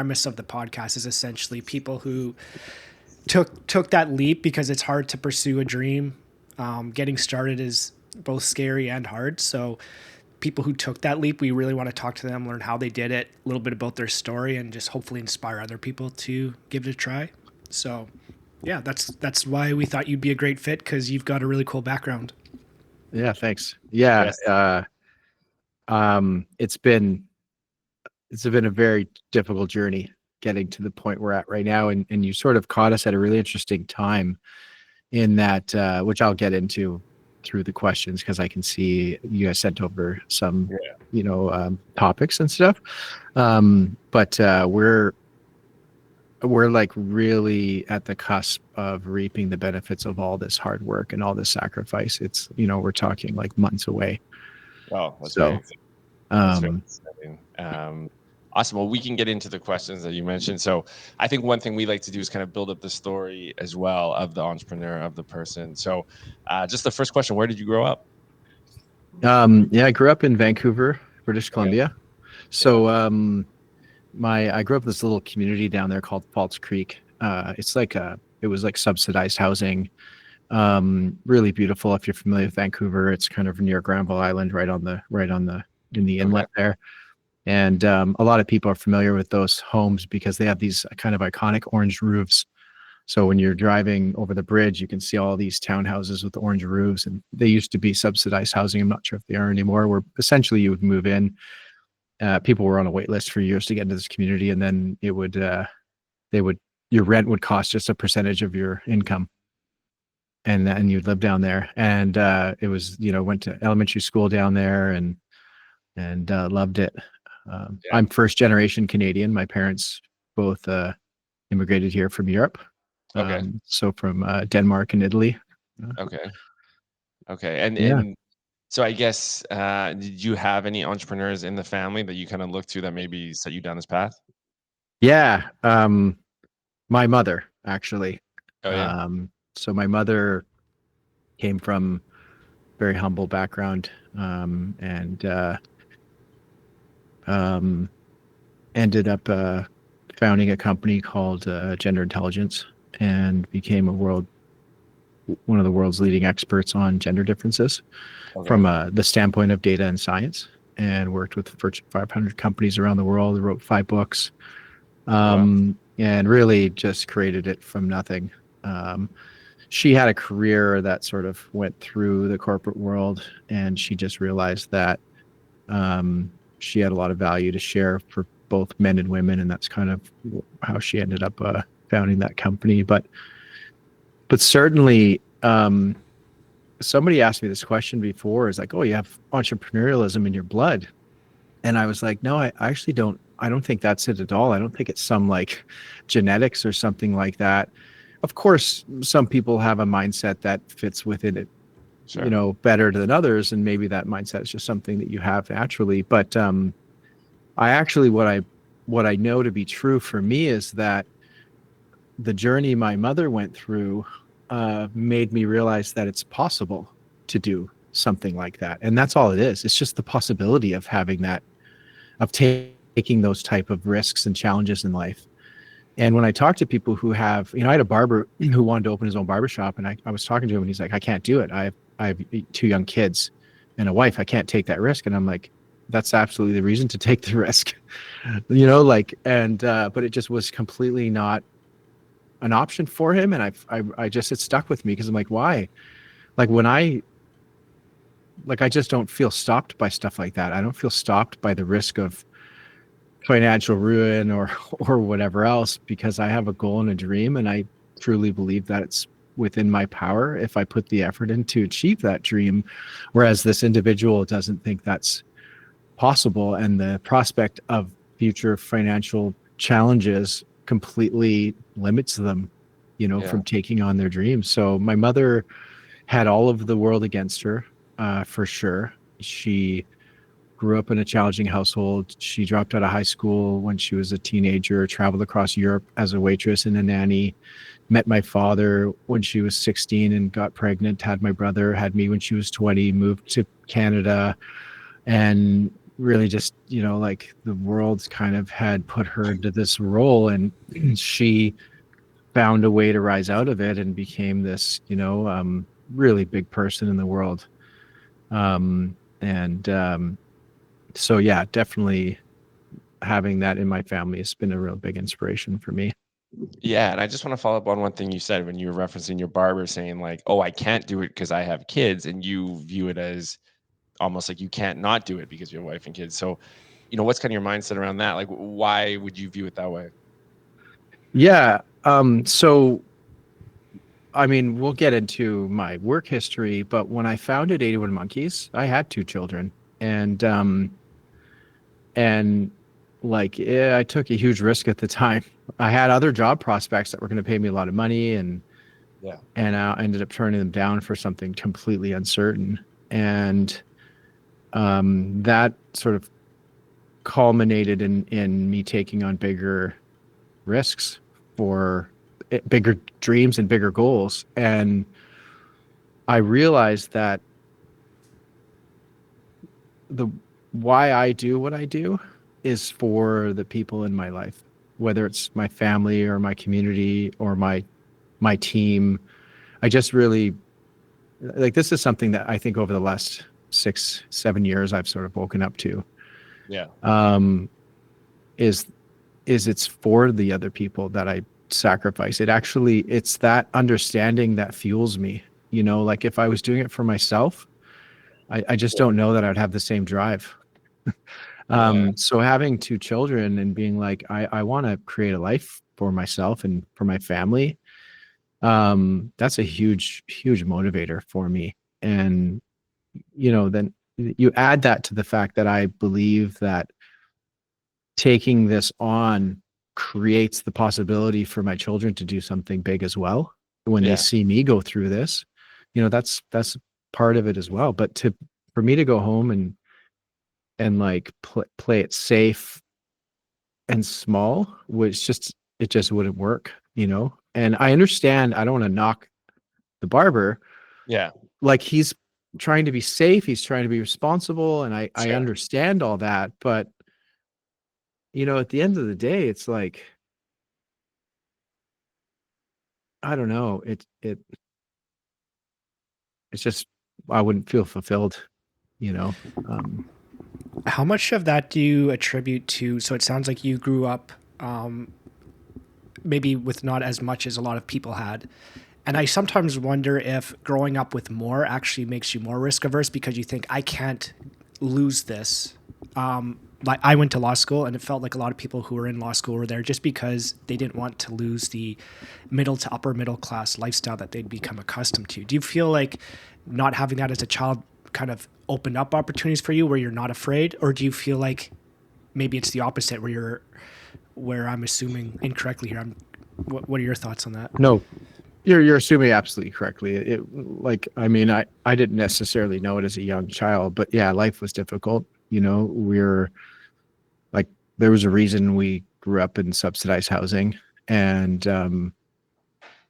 premise of the podcast is essentially people who took that leap, because it's hard to pursue a dream. Getting started is both scary and hard. So people who took that leap, we really want to talk to them, learn how they did it, a little bit about their story, and just hopefully inspire other people to give it a try. So yeah, that's why we thought you'd be a great fit, because you've got a really cool background. Yeah, thanks. Yeah. Yes. It's been a very difficult journey getting to the point we're at right now. And you sort of caught us at a really interesting time in that, which I'll get into through the questions, because I can see you guys sent over some, topics and stuff. But we're like really at the cusp of reaping the benefits of all this hard work and all this sacrifice. It's, we're talking like months away. Wow, that's So, very exciting. That's very exciting. Awesome. Well, we can get into the questions that you mentioned. So I think one thing we like to do is kind of build up the story as well of the entrepreneur, of the person. So just the first question, where did you grow up? I grew up in Vancouver, British Columbia. So I grew up in this little community down there called Falls Creek. It's like it was like subsidized housing. Really beautiful. If you're familiar with Vancouver, it's kind of near Granville Island, right on in the inlet there. And a lot of people are familiar with those homes because they have these kind of iconic orange roofs. So when you're driving over the bridge, you can see all these townhouses with orange roofs, and they used to be subsidized housing. I'm not sure if they are anymore, where essentially you would move in. People were on a wait list for years to get into this community, and then your rent would cost just a percentage of your income. And then you'd live down there. And it was, went to elementary school down there and loved it. I'm first generation Canadian. My parents both immigrated here from Europe. So from Denmark and Italy. Okay. And so I guess, did you have any entrepreneurs in the family that you kind of looked to that maybe set you down this path? Yeah. My mother, actually. Oh, yeah. So my mother came from very humble background, and ended up founding a company called Gender Intelligence, and became one of the world's leading experts on gender differences from the standpoint of data and science, and worked with Fortune 500 companies around the world. Wrote 5 books, and really just created it from nothing. She had a career that sort of went through the corporate world, and she just realized that she had a lot of value to share for both men and women, and that's kind of how she ended up founding that company. But certainly, somebody asked me this question before, is like, oh, you have entrepreneurialism in your blood. And I was like, no, I actually don't. I don't think that's it at all. I don't think it's some like genetics or something like that. Of course, some people have a mindset that fits within it, better than others. And maybe that mindset is just something that you have naturally. But I actually, what I know to be true for me is that the journey my mother went through made me realize that it's possible to do something like that. And that's all it is. It's just the possibility of having that, of taking those type of risks and challenges in life. And when I talk to people who have, I had a barber who wanted to open his own barbershop, and I was talking to him, and he's like, I can't do it. I have 2 young kids and a wife. I can't take that risk. And I'm like, that's absolutely the reason to take the risk, but it just was completely not an option for him. And it stuck with me, because I'm like, why? Like I just don't feel stopped by stuff like that. I don't feel stopped by the risk of financial ruin or whatever else, because I have a goal and a dream, and I truly believe that it's within my power if I put the effort in to achieve that dream. Whereas this individual doesn't think that's possible, and the prospect of future financial challenges completely limits them, from taking on their dreams. So my mother had all of the world against her, for sure. She grew up in a challenging household. She dropped out of high school when she was a teenager, traveled across Europe as a waitress and a nanny, met my father when she was 16 and got pregnant, had my brother, had me when she was 20, moved to Canada, and really just, like the world's kind of had put her into this role, and she found a way to rise out of it and became this, really big person in the world. And so yeah, definitely having that in my family has been a real big inspiration for me. Yeah, and I just want to follow up on one thing you said when you were referencing your barber saying like, "Oh, I can't do it because I have kids," and you view it as almost like you can't not do it because you have wife and kids. So, what's kind of your mindset around that? Like, why would you view it that way? Yeah. So I mean, we'll get into my work history, but when I founded 81 Monkeys, I had two children. And like, yeah, I took a huge risk at the time. I had other job prospects that were going to pay me a lot of money, Yeah. and I ended up turning them down for something completely uncertain. And that sort of culminated in me taking on bigger risks for bigger dreams and bigger goals. And I realized that the why I do what I do is for the people in my life, whether it's my family or my community or my team. I just really like, this is something that I think over the last 6, 7 years I've sort of woken up to. Yeah. Um, is it's for the other people that I sacrifice. It's that understanding that fuels me. Like if I was doing it for myself, I just don't know that I'd have the same drive. Yeah. So having two children and being like, I want to create a life for myself and for my family, that's a huge, huge motivator for me. And, then you add that to the fact that I believe that taking this on creates the possibility for my children to do something big as well. When they Yeah. see me go through this, that's part of it as well. But for me to go home and like play it safe and small, which it just wouldn't work. And I understand, I don't want to knock the barber. Yeah. Like, he's trying to be safe, he's trying to be responsible, and I Sure. understand all that. But at the end of the day, it's like, I don't know, it's just, I wouldn't feel fulfilled, you know. How much of that do you attribute to? So it sounds like you grew up maybe with not as much as a lot of people had. And I sometimes wonder if growing up with more actually makes you more risk averse because you think, I can't lose this. Like I went to law school and it felt like a lot of people who were in law school were there just because they didn't want to lose the middle to upper middle class lifestyle that they'd become accustomed to. Do you feel like not having that as a child kind of opened up opportunities for you where you're not afraid? Or do you feel like maybe it's the opposite where I'm assuming incorrectly here? What are your thoughts on that? No, you're assuming absolutely correctly. Like, I mean, I didn't necessarily know it as a young child, but yeah, life was difficult. We're like, there was a reason we grew up in subsidized housing. And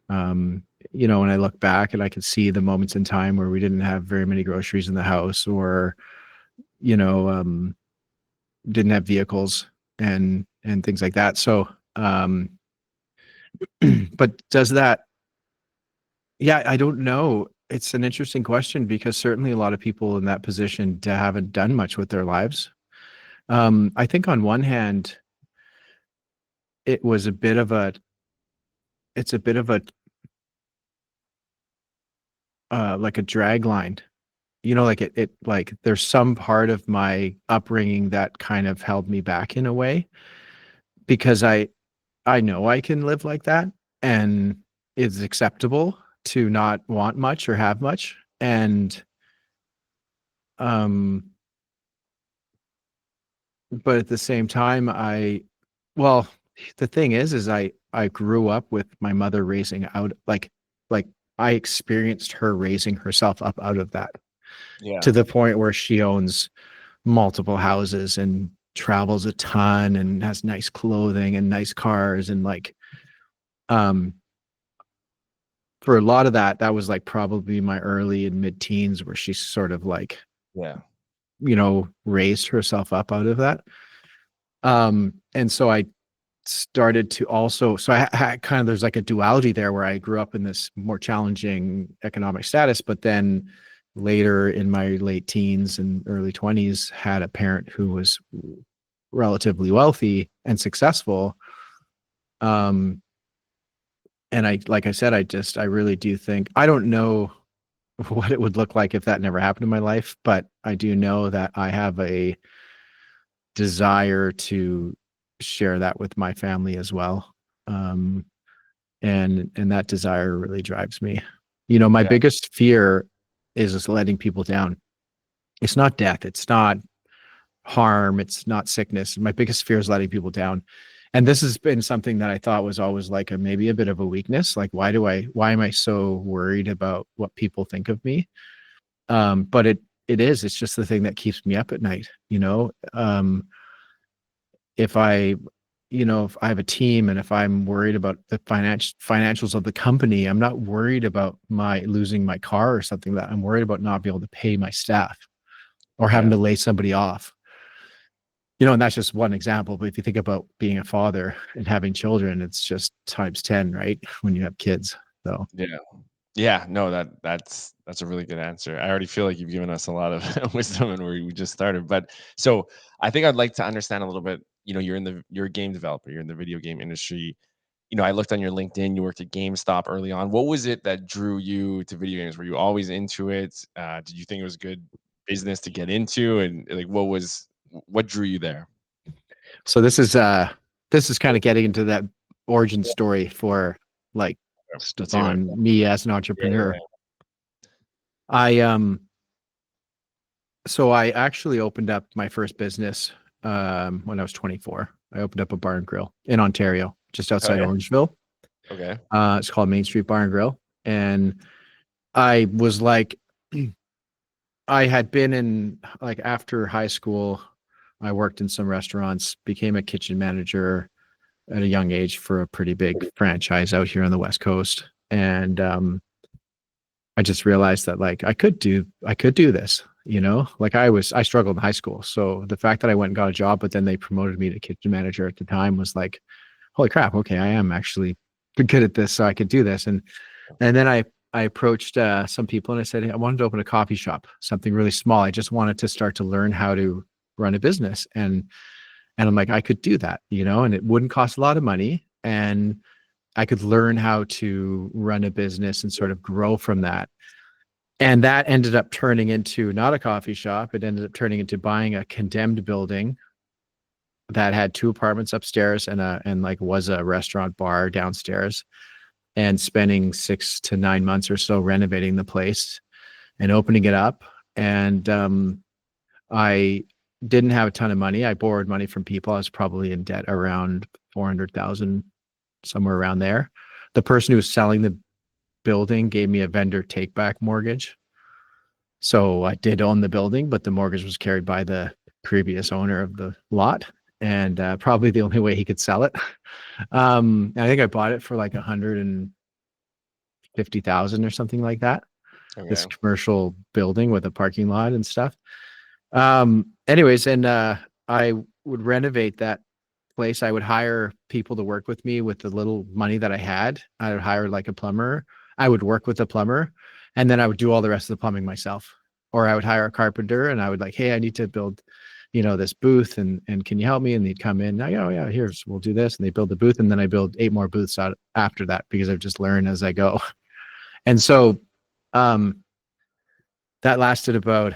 when I look back and I can see the moments in time where we didn't have very many groceries in the house, or you know um didn't have vehicles and things like that. So but does that, yeah, I don't know. It's an interesting question, because certainly a lot of people in that position haven't done much with their lives. I think on one hand, it was a bit of a it's a bit of a like a drag line. Like like there's some part of my upbringing that kind of held me back in a way, because I know I can live like that, and it's acceptable to not want much or have much. And um but at the same time, well, the thing is I grew up with my mother raising out, like I experienced her raising herself up out of that, Yeah. to the point where she owns multiple houses and travels a ton and has nice clothing and nice cars. And like, um for a lot of that was like probably my early and mid teens, where she's sort of like Yeah. raised herself up out of that. And so I started to also, so I had kind of, there's like a duality there where I grew up in this more challenging economic status, but then later in my late teens and early 20s had a parent who was relatively wealthy and successful. And like I said, I really do think, I don't know what it would look like if that never happened in my life, but I do know that I have a desire to share that with my family as well. And that desire really drives me. My Yeah. biggest fear is just letting people down. It's not death, it's not harm, it's not sickness. My biggest fear is letting people down. And this has been something that I thought was always like maybe a bit of a weakness. Like, why am I so worried about what people think of me? But it's just the thing that keeps me up at night. If I have a team and if I'm worried about the financials of the company, I'm not worried about losing my car or something. That I'm worried about not being able to pay my staff or having to lay somebody off. And that's just one example. But if you think about being a father and having children, it's just times 10, right? When you have kids. So Yeah, no, that's a really good answer. I already feel like you've given us a lot of wisdom and where we just started. But so I think I'd like to understand a little bit, you're a game developer, you're in the video game industry. I looked on your LinkedIn, you worked at GameStop early on. What was it that drew you to video games? Were you always into it? Did you think it was good business to get into? And like, what drew you there? So this is kind of getting into that origin story for like Let's hear it. Stephane, me as an entrepreneur. So I actually opened up my first business when I was 24. I opened up a bar and grill in Ontario, just outside Orangeville. Okay. It's called Main Street Bar and Grill. And I was like, I had been in, like, after high school, I worked in some restaurants, became a kitchen manager at a young age for a pretty big franchise out here on the West Coast. And I just realized that like I could do this, like I struggled in high school. So the fact that I went and got a job, but then they promoted me to kitchen manager at the time was like, holy crap. Okay. I am actually good at this. So I could do this. And then I approached some people and I said, hey, I wanted to open a coffee shop, something really small. I just wanted to start to learn how to run a business. And I'm like, I could do that, and it wouldn't cost a lot of money. And I could learn how to run a business and sort of grow from that. And that ended up turning into not a coffee shop. It ended up turning into buying a condemned building that had 2 apartments upstairs and was a restaurant bar downstairs, and spending 6 to 9 months or so renovating the place and opening it up. And I didn't have a ton of money. I borrowed money from people. I was probably in debt around 400,000, somewhere around there. The person who was selling the building gave me a vendor take back mortgage. So I did own the building, but the mortgage was carried by the previous owner of the lot, and probably the only way he could sell it. I think I bought it for like 150,000 or something like that. Okay. This commercial building with a parking lot and stuff. Anyways, and I would renovate that place. I would hire people to work with me with the little money that I had. I would hire like a plumber. I would work with a plumber, and then I would do all the rest of the plumbing myself. Or I would hire a carpenter, and I would like, hey, I need to build, this booth, and can you help me? And they'd come in. Oh yeah, we'll do this, and they build the booth, and then I build 8 more booths out after that because I've just learned as I go. And so, that lasted about,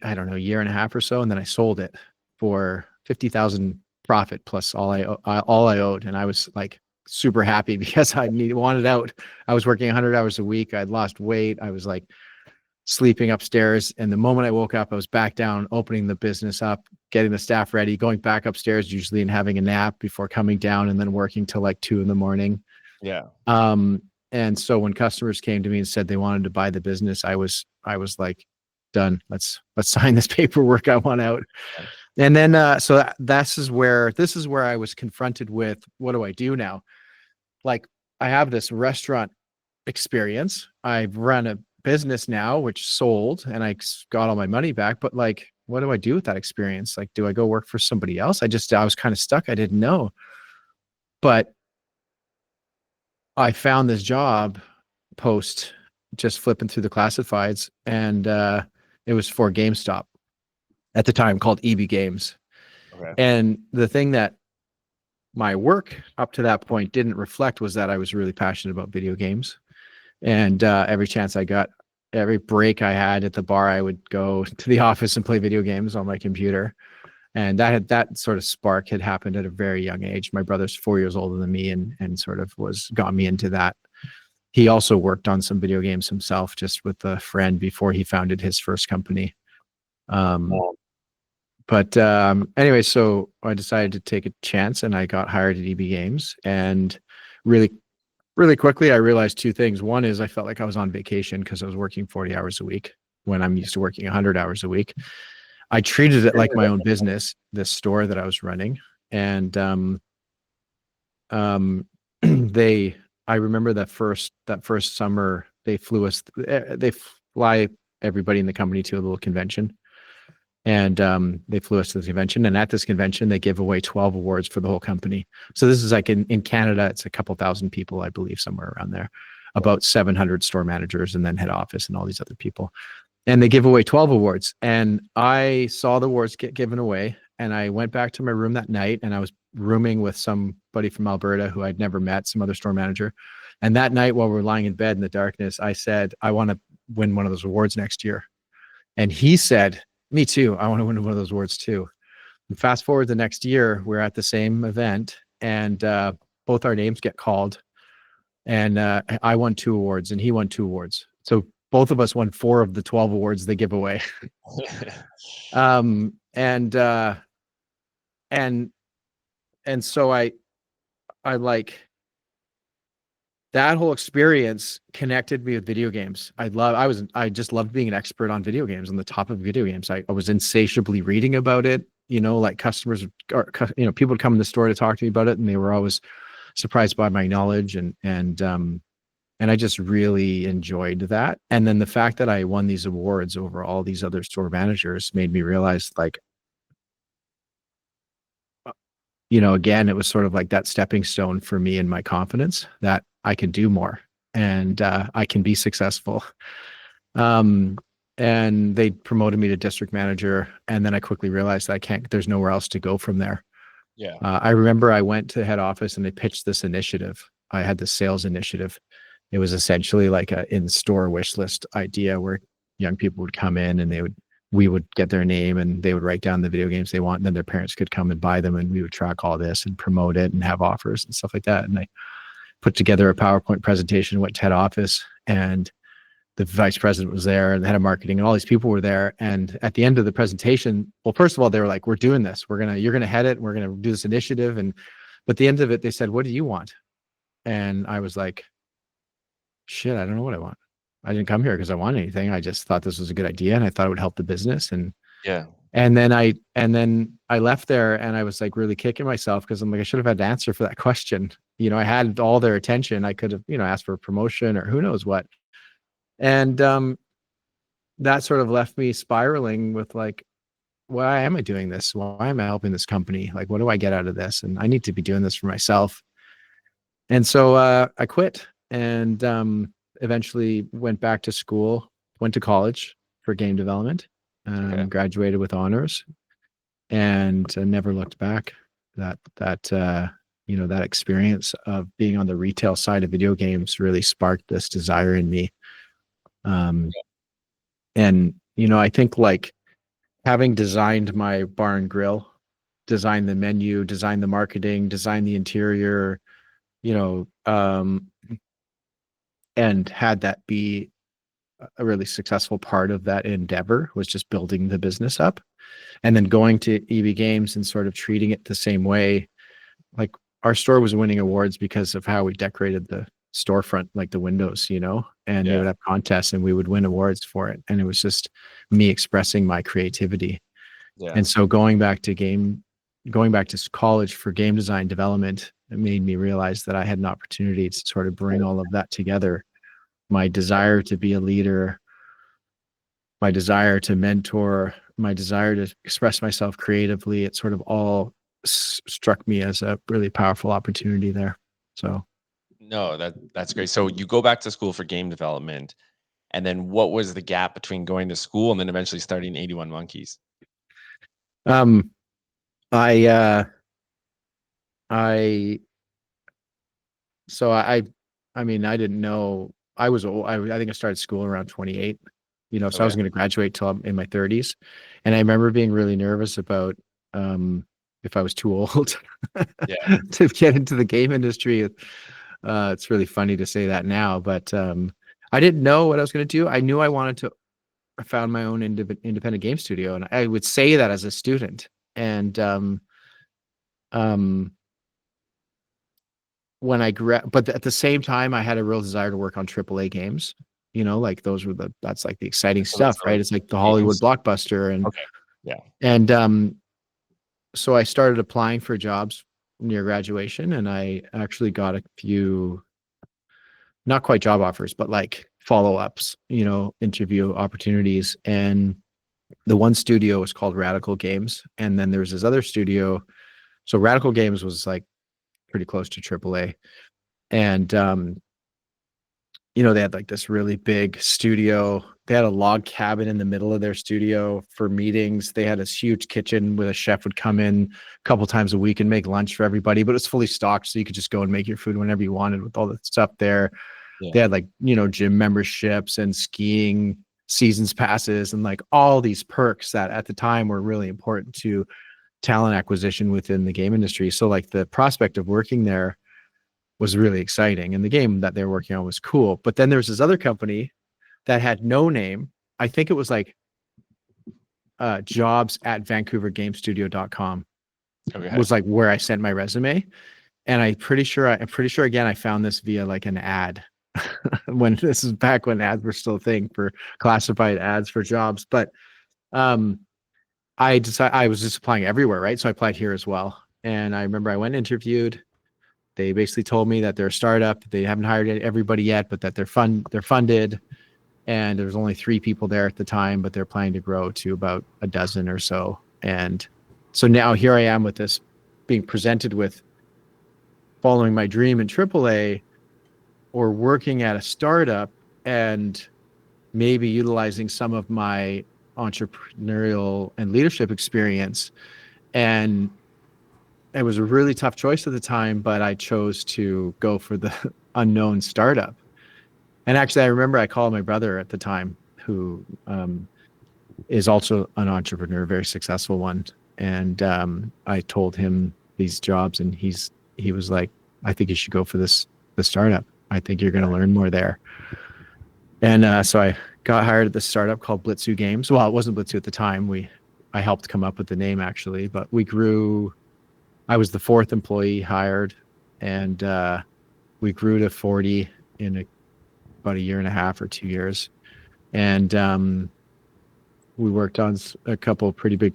I don't know, a year and a half or so, and then I sold it for 50,000 profit plus all I owed, and I was like super happy because I wanted out. I was working 100 hours a week. I'd lost weight. I was like sleeping upstairs, and the moment I woke up, I was back down, opening the business up, getting the staff ready, going back upstairs usually and having a nap before coming down, and then working till like 2 a.m. Yeah. And so when customers came to me and said they wanted to buy the business, I was like, done. Let's sign this paperwork. I want out. And then so this is where I was confronted with, what do I do now? Like, I have this restaurant experience. I've run a business now, which sold, and I got all my money back. But like, what do I do with that experience? Like, do I go work for somebody else? I was kind of stuck. I didn't know. But I found this job post just flipping through the classifieds, and it was for GameStop at the time, called EB Games. Okay. And the thing that my work up to that point didn't reflect was that I was really passionate about video games. And every chance I got, every break I had at the bar, I would go to the office and play video games on my computer. And that sort of spark had happened at a very young age. My brother's 4 years older than me, and sort of got me into that. He also worked on some video games himself, just with a friend, before he founded his first company. But anyway, so I decided to take a chance, and I got hired at EB Games. And really, really quickly, I realized two things. One is I felt like I was on vacation because I was working 40 hours a week when I'm used to working 100 hours a week. I treated it like my own business, this store that I was running. And I remember that first summer, they fly everybody in the company to a little convention. And they flew us to the convention. And at this convention, they give away 12 awards for the whole company. So this is like in Canada, it's a couple thousand people, I believe, somewhere around there, about 700 store managers and then head office and all these other people. And they give away 12 awards. And I saw the awards get given away. And I went back to my room that night, and I was rooming with somebody from Alberta who I'd never met, some other store manager. And that night, while we were lying in bed in the darkness, I said, I want to win one of those awards next year. And he said, me too. I want to win one of those awards too. And fast forward the next year, we're at the same event, and both our names get called. And I won 2 awards, and he won 2 awards. So both of us won 4 of the 12 awards they give away. And so I like that whole experience connected me with video games. I just loved being an expert on video games, on the top of video games. I was insatiably reading about it, like customers or, people would come in the store to talk to me about it, and they were always surprised by my knowledge. And I just really enjoyed that. And then the fact that I won these awards over all these other store managers made me realize, like, again, it was sort of like that stepping stone for me and my confidence that I can do more, and I can be successful. And they promoted me to district manager. And then I quickly realized that there's nowhere else to go from there. Yeah. I remember I went to head office and they pitched this initiative. I had the sales initiative. It was essentially like a in-store wish list idea where young people would come in, and we would get their name, and they would write down the video games they want, and then their parents could come and buy them, and we would track all this and promote it and have offers and stuff like that. And I put together a PowerPoint presentation, went to head office, and the vice president was there, and the head of marketing, and all these people were there. And at the end of the presentation, well, first of all, they were like, we're doing this. You're going to head it. We're going to do this initiative. But at the end of it, they said, what do you want? And I was like, shit, I don't know what I want. I didn't come here because I want anything. I just thought this was a good idea, and I thought it would help the business. And Yeah. and then I left there, and I was like really kicking myself because I'm like, I should have had to answer for that question. I had all their attention. I could have, asked for a promotion or who knows what. And that sort of left me spiraling with like, why am I doing this? Why am I helping this company? Like, what do I get out of this? And I need to be doing this for myself. And so I quit, and eventually went back to school, went to college for game development, graduated with honors, and never looked back. That experience of being on the retail side of video games really sparked this desire in me. And I think, like, having designed my bar and grill, designed the menu, designed the marketing, designed the interior, and had that be a really successful part of that endeavor, was just building the business up. And then going to EB Games and sort of treating it the same way. Like, our store was winning awards because of how we decorated the storefront, like the windows, and they would have contests, and we would win awards for it. And it was just me expressing my creativity. Yeah. And so going back to college for game design development, it made me realize that I had an opportunity to sort of bring all of that together. My desire to be a leader, my desire to mentor, my desire to express myself creatively, it sort of all struck me as a really powerful opportunity there. So No, that's great. So you go back to school for game development, and then what was the gap between going to school and then eventually starting 81 Monkeys? um I I so I mean, I didn't know I was old. I think I started school around 28, so I was Okay. going to graduate till I'm in my 30s. And I remember being really nervous about if I was too old Yeah. to get into the game industry. It's really funny to say that now, but I didn't know what I was going to do. I knew I wanted to. I found my own independent game studio, and I would say that as a student. And um, when I but at the same time, I had a real desire to work on AAA games. Like that's like the exciting So those stuff, are right? It's like the Hollywood games. blockbuster, and Okay. Yeah. and so I started applying for jobs near graduation, and I actually got a few, not quite job offers, but like follow-ups, interview opportunities. And the one studio was called Radical Games, and then there was this other studio. So Radical Games was like pretty close to AAA, and they had like this really big studio. They had a log cabin in the middle of their studio for meetings. They had this huge kitchen where a chef would come in a couple times a week and make lunch for everybody, but it's fully stocked. So you could just go and make your food whenever you wanted with all the stuff there. They Yeah. had like, gym memberships and skiing seasons passes and like all these perks that at the time were really important to talent acquisition within the game industry. So like the prospect of working there was really exciting, and the game that they were working on was cool. But then there was this other company that had no name. I think it was like jobs at vancouvergamestudio.com Okay. was like where I sent my resume. And I'm pretty sure again, I found this via like an ad when this is back when ads were still a thing for classified ads for jobs. But I decided I was just applying everywhere, right? So I applied here as well. And I remember I went and interviewed. They basically told me that they're a startup. They haven't hired everybody yet, but that they're funded. And there's only 3 people there at the time, but they're planning to grow to about a dozen or so. And so now here I am with this, being presented with following my dream in AAA or working at a startup and maybe utilizing some of my entrepreneurial and leadership experience. And it was a really tough choice at the time, but I chose to go for the unknown startup. And actually, I remember I called my brother at the time, who is also an entrepreneur, a very successful one. And I told him these jobs, and he was like, "I think you should go for the startup. I think you're going to learn more there." And so I got hired at this startup called Blitzu Games. Well, it wasn't Blitzu at the time. I helped come up with the name actually, but we grew. I was the 4th employee hired, and we grew to 40 in about a year and a half or 2 years. And we worked on a couple of pretty big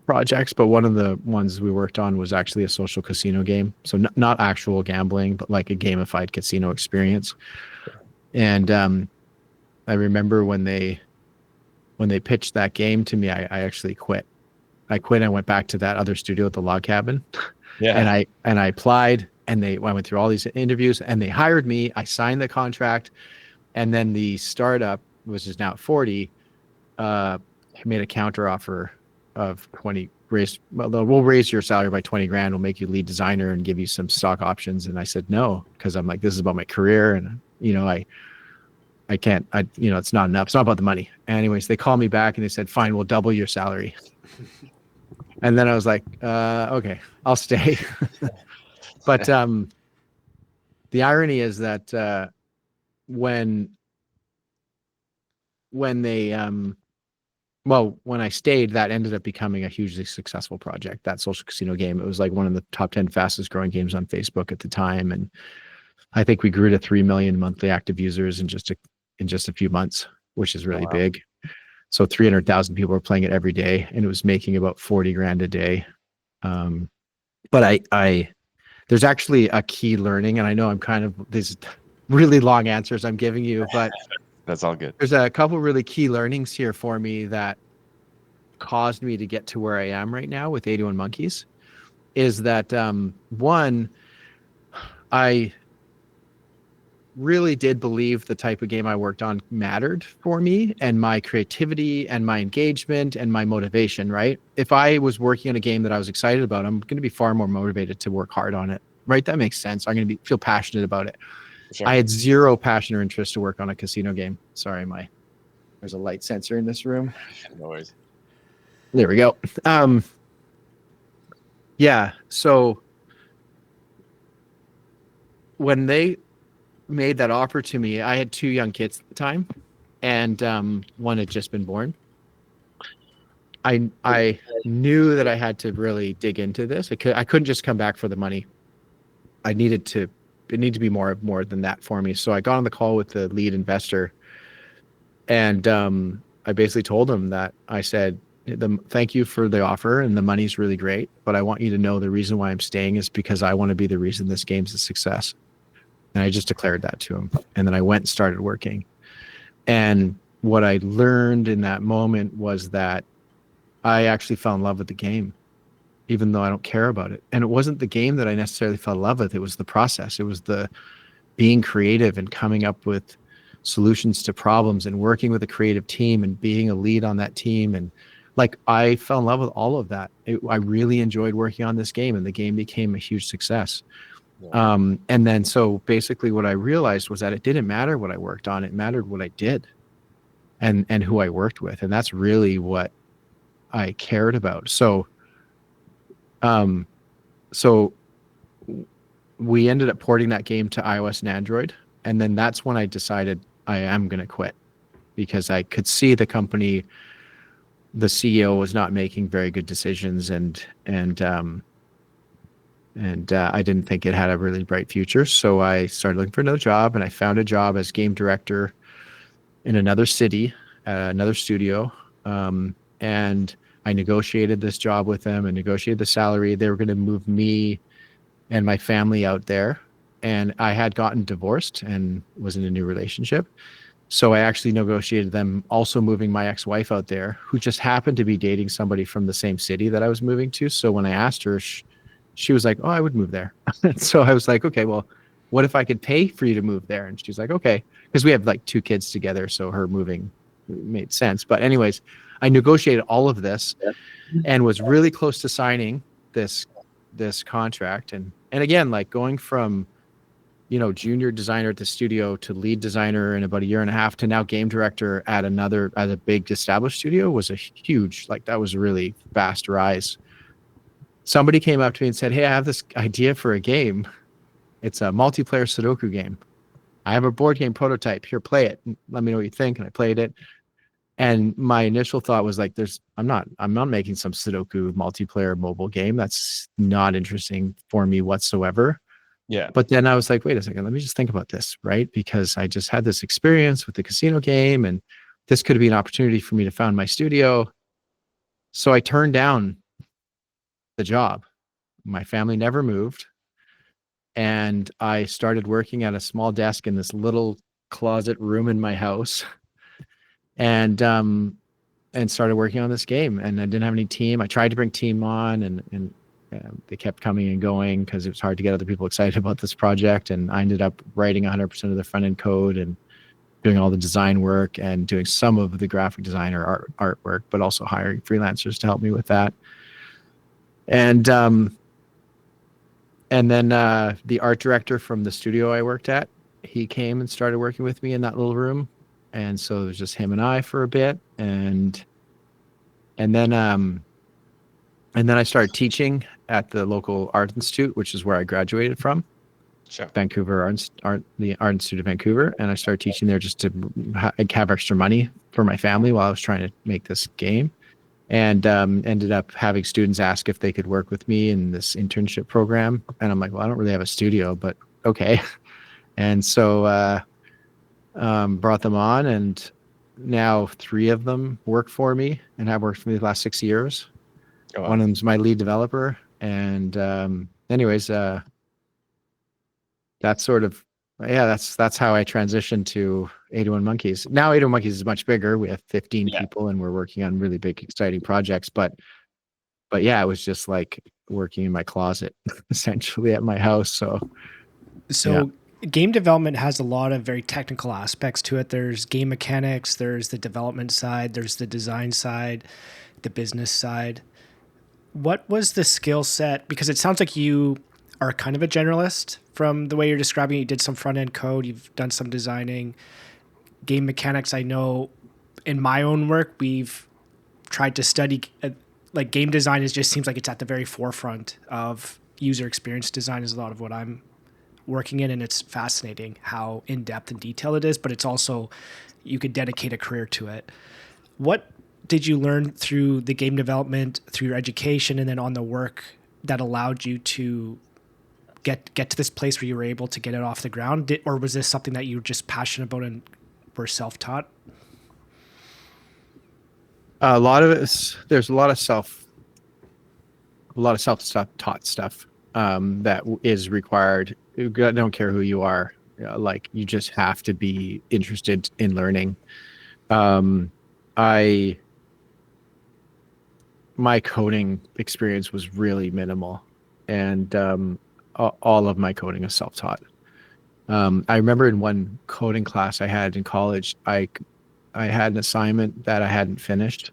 projects, but one of the ones we worked on was actually a social casino game. So not actual gambling, but like a gamified casino experience. And I remember when they pitched that game to me, I actually quit. I quit. I went back to that other studio at the log cabin. Yeah. And I applied, and I went through all these interviews, and they hired me. I signed the contract, and then the startup, which is now at 40, made a counter offer of 20. We'll raise your salary by 20 grand. We'll make you lead designer and give you some stock options. And I said no, because I'm like, this is about my career, and I can't. It's not enough. It's not about the money. Anyways, they called me back and they said, fine, we'll double your salary. And then I was like, okay, I'll stay. But the irony is that when I stayed, that ended up becoming a hugely successful project, that social casino game. It was like one of the top 10 fastest growing games on Facebook at the time. And I think we grew to 3 million monthly active users in just a few months, which is really big. So 300,000 people were playing it every day, and it was making about 40 grand a day. But there's actually a key learning, and I know I'm kind of these really long answers I'm giving you, but that's all good. There's a couple really key learnings here for me that caused me to get to where I am right now with 81 Monkeys is that one, I really did believe the type of game I worked on mattered for me and my creativity and my engagement and my motivation, right? If I was working on a game that I was excited about, I'm going to be far more motivated to work hard on it, right? That makes sense. I'm going to feel passionate about it. Sure. I had zero passion or interest to work on a casino game. Sorry, there's a light sensor in this room. No worries. There we go. Yeah. So when they made that offer to me, I had 2 young kids at the time, and one had just been born. I knew that I had to really dig into this. I couldn't just come back for the money. It needed to be more than that for me. So I got on the call with the lead investor, and I basically told him that I said, thank you for the offer and the money's really great, but I want you to know the reason why I'm staying is because I want to be the reason this game's a success. And I just declared that to him. And then I went and started working. And what I learned in that moment was that I actually fell in love with the game, even though I don't care about it. And it wasn't the game that I necessarily fell in love with. It was the process. It was the being creative and coming up with solutions to problems and working with a creative team and being a lead on that team. And like, I fell in love with all of that. I really enjoyed working on this game, and the game became a huge success. Yeah. And then, so basically what I realized was that it didn't matter what I worked on. It mattered what I did and who I worked with. And that's really what I cared about. So, so we ended up porting that game to iOS and Android. And then that's when I decided I am going to quit, because I could see the company, the CEO was not making very good decisions, and I didn't think it had a really bright future. So I started looking for another job, and I found a job as game director in another city, another studio. And I negotiated this job with them and negotiated the salary. They were going to move me and my family out there. And I had gotten divorced and was in a new relationship. So I actually negotiated them also moving my ex-wife out there, who just happened to be dating somebody from the same city that I was moving to. So when I asked her, she was like, oh, I would move there. So I was like, okay, well, what if I could pay for you to move there? And she's like, okay, because we have like 2 kids together. So her moving made sense. But anyways, I negotiated all of this and was really close to signing this contract. And again, like going from, junior designer at the studio to lead designer in about a year and a half to now game director at a big established studio was a huge, that was a really fast rise. Somebody came up to me and said, hey, I have this idea for a game. It's a multiplayer Sudoku game. I have a board game prototype. Here, play it. Let me know what you think. And I played it. And my initial thought was like, I'm not making some Sudoku multiplayer mobile game. That's not interesting for me whatsoever. Yeah. But then I was like, wait a second, let me just think about this, right? Because I just had this experience with the casino game, and this could be an opportunity for me to found my studio. So I turned down the job. My family never moved. And I started working at a small desk in this little closet room in my house, and started working on this game. And I didn't have any team. I tried to bring team on, and they kept coming and going because it was hard to get other people excited about this project. And I ended up writing 100% of the front end code and doing all the design work and doing some of the graphic design or artwork, but also hiring freelancers to help me with that. And then the art director from the studio I worked at, he came and started working with me in that little room. And so it was just him and I for a bit. And then I started teaching at the local art institute, which is where I graduated from. Sure. Vancouver the Art Institute of Vancouver. And I started teaching there just to have extra money for my family while I was trying to make this game. And ended up having students ask if they could work with me in this internship program. And I'm like, well, I don't really have a studio, but okay. And so brought them on, and now 3 of them work for me and have worked for me the last 6 years. Oh, wow. One of them's my lead developer. And anyways, that's sort of Yeah, that's how I transitioned to 81 Monkeys. Now 81 Monkeys is much bigger. We have 15 Yeah. people and we're working on really big, exciting projects. But yeah, it was just like working in my closet, essentially at my house. So yeah. So game development has a lot of very technical aspects to it. There's game mechanics, there's the development side, there's the design side, the business side. What was the skill set? Because it sounds like you are kind of a generalist from the way you're describing it. You did some front end code, you've done some designing, game mechanics. I know in my own work, we've tried to study like game design. It just seems like it's at the very forefront of user experience design is a lot of what I'm working in, and it's fascinating how in depth and detailed it is, but it's also you could dedicate a career to it. What did you learn through the game development, through your education, and then on the work that allowed you to get to this place where you were able to get it off the ground? Or was this something that you were just passionate about and were self-taught? A lot of there's a lot of self-taught stuff that is required. I don't care who you are. Like you just have to be interested in learning. My coding experience was really minimal, and all of my coding is self-taught. I remember in one coding class I had in college, I had an assignment that I hadn't finished,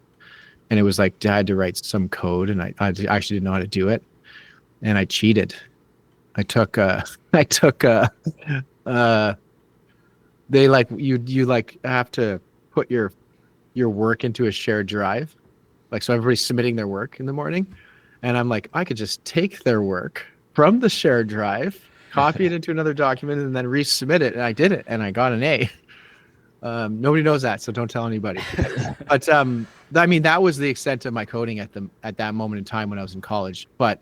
and it was like I had to write some code, and I actually didn't know how to do it, and I cheated. I took they like you like have to put your work into a shared drive, like so everybody's submitting their work in the morning, and I'm like I could just take their work from the shared drive, copy it into another document, and then resubmit it, and I did it, and I got an A. Nobody knows that, so don't tell anybody. But I mean, that was the extent of my coding at that moment in time when I was in college. But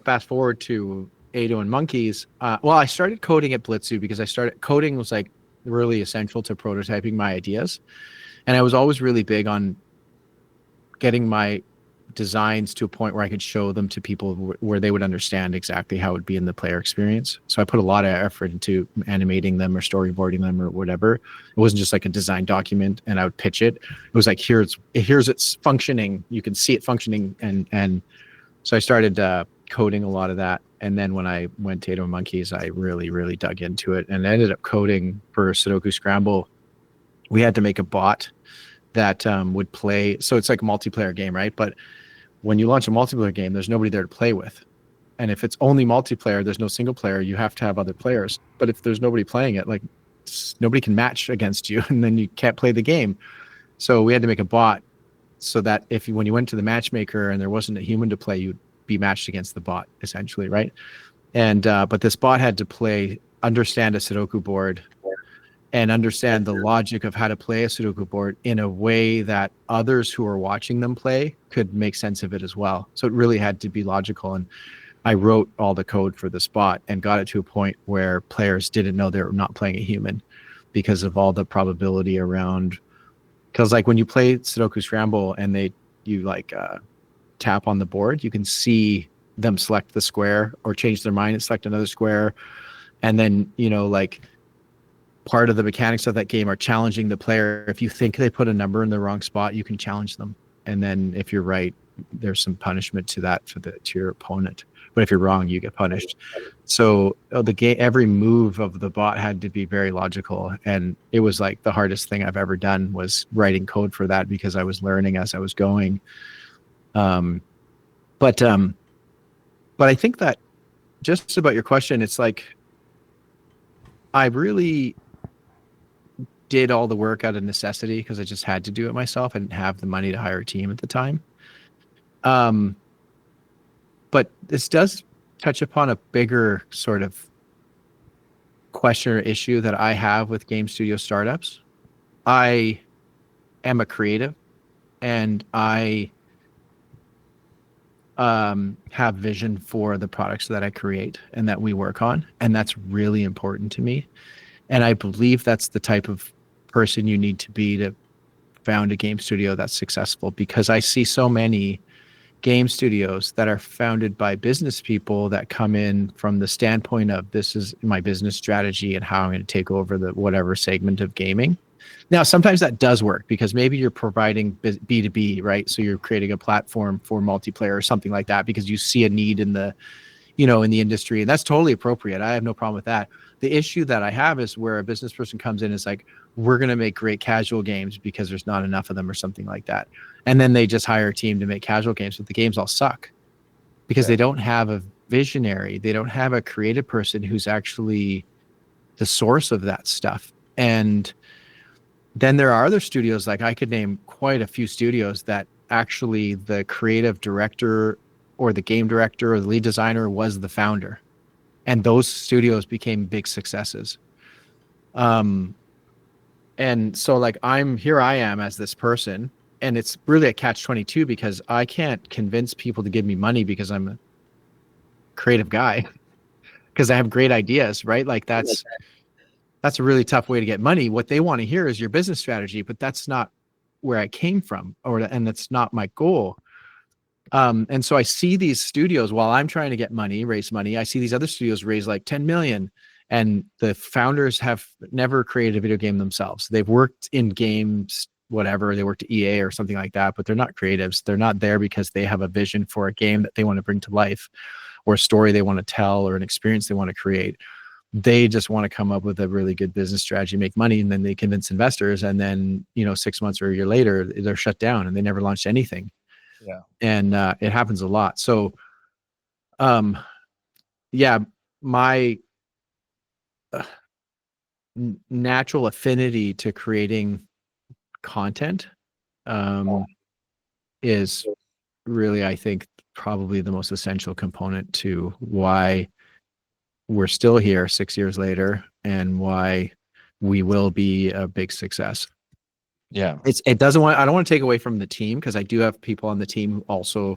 fast forward to 81 Monkeys. Well, I started coding at Blitzu because coding was like really essential to prototyping my ideas, and I was always really big on getting my designs to a point where I could show them to people where they would understand exactly how it would be in the player experience. So I put a lot of effort into animating them or storyboarding them or whatever. It wasn't just like a design document and I would pitch it. It was like, here's its functioning. You can see it functioning. And so I started coding a lot of that. And then when I went to 81 Monkeys, I really, really dug into it and ended up coding for Sudoku Scramble. We had to make a bot that would play. So it's like a multiplayer game, right? But when you launch a multiplayer game, there's nobody there to play with. And if it's only multiplayer, there's no single player, you have to have other players. But if there's nobody playing it, like nobody can match against you and then you can't play the game. So we had to make a bot so that when you went to the matchmaker and there wasn't a human to play, you'd be matched against the bot essentially, right? And but this bot had to understand a Sudoku board and understand the logic of how to play a Sudoku board in a way that others who are watching them play could make sense of it as well. So it really had to be logical. And I wrote all the code for the spot and got it to a point where players didn't know they were not playing a human because of all the probability around. Because like when you play Sudoku Scramble and you tap on the board, you can see them select the square or change their mind and select another square. And then, part of the mechanics of that game are challenging the player. If you think they put a number in the wrong spot, you can challenge them. And then if you're right, there's some punishment to that to your opponent. But if you're wrong, you get punished. So the game, every move of the bot had to be very logical. And it was like the hardest thing I've ever done was writing code for that because I was learning as I was going. But I think that just about your question, it's like I really did all the work out of necessity because I just had to do it myself. I didn't have the money to hire a team at the time. But this does touch upon a bigger sort of question or issue that I have with game studio startups. I am a creative and I have vision for the products that I create and that we work on. And that's really important to me. And I believe that's the type of person you need to be to found a game studio that's successful, because I see so many game studios that are founded by business people that come in from the standpoint of this is my business strategy and how I'm going to take over the whatever segment of gaming. Now, sometimes that does work because maybe you're providing B2B, right? So you're creating a platform for multiplayer or something like that because you see a need in the, in the industry, and that's totally appropriate. I have no problem with that. The issue that I have is where a business person comes in and is like, we're going to make great casual games because there's not enough of them or something like that. And then they just hire a team to make casual games, but the games all suck because they don't have a visionary. They don't have a creative person who's actually the source of that stuff. And then there are other studios, like I could name quite a few studios that actually the creative director or the game director or the lead designer was the founder. And those studios became big successes. And so like I am as this person, and it's really a catch-22 because I can't convince people to give me money because I'm a creative guy, because I have great ideas, right? Like that's a really tough way to get money. What they want to hear is your business strategy, but that's not where I came from, and that's not my goal. And so I see these studios while I'm trying to get money, raise money. I see these other studios raise like 10 million, and the founders have never created a video game themselves. They've worked in games, whatever. They worked at EA or something like that, but they're not creatives. They're not there because they have a vision for a game that they want to bring to life, or a story they want to tell, or an experience they want to create. They just want to come up with a really good business strategy, make money, and then they convince investors. And then, 6 months or a year later, they're shut down and they never launched anything. Yeah. And it happens a lot. So, yeah, my natural affinity to creating content is really, I think, probably the most essential component to why we're still here 6 years later and why we will be a big success. Yeah. I don't want to take away from the team, because I do have people on the team who also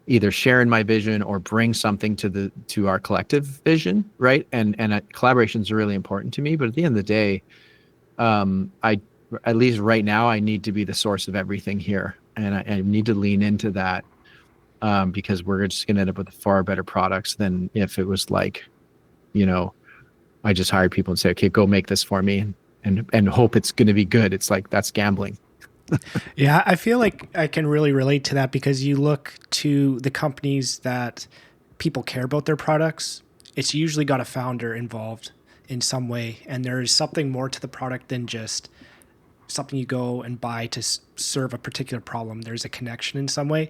either share in my vision or bring something to our collective vision, right? And collaborations are really important to me. But at the end of the day, at least right now, I need to be the source of everything here, and I need to lean into that, because we're just going to end up with far better products than if it was like, I just hired people and say, okay, go make this for me, and hope it's going to be good. It's like, that's gambling. Yeah, I feel like I can really relate to that, because you look to the companies that people care about their products. It's usually got a founder involved in some way, and there is something more to the product than just something you go and buy to serve a particular problem. There's a connection in some way.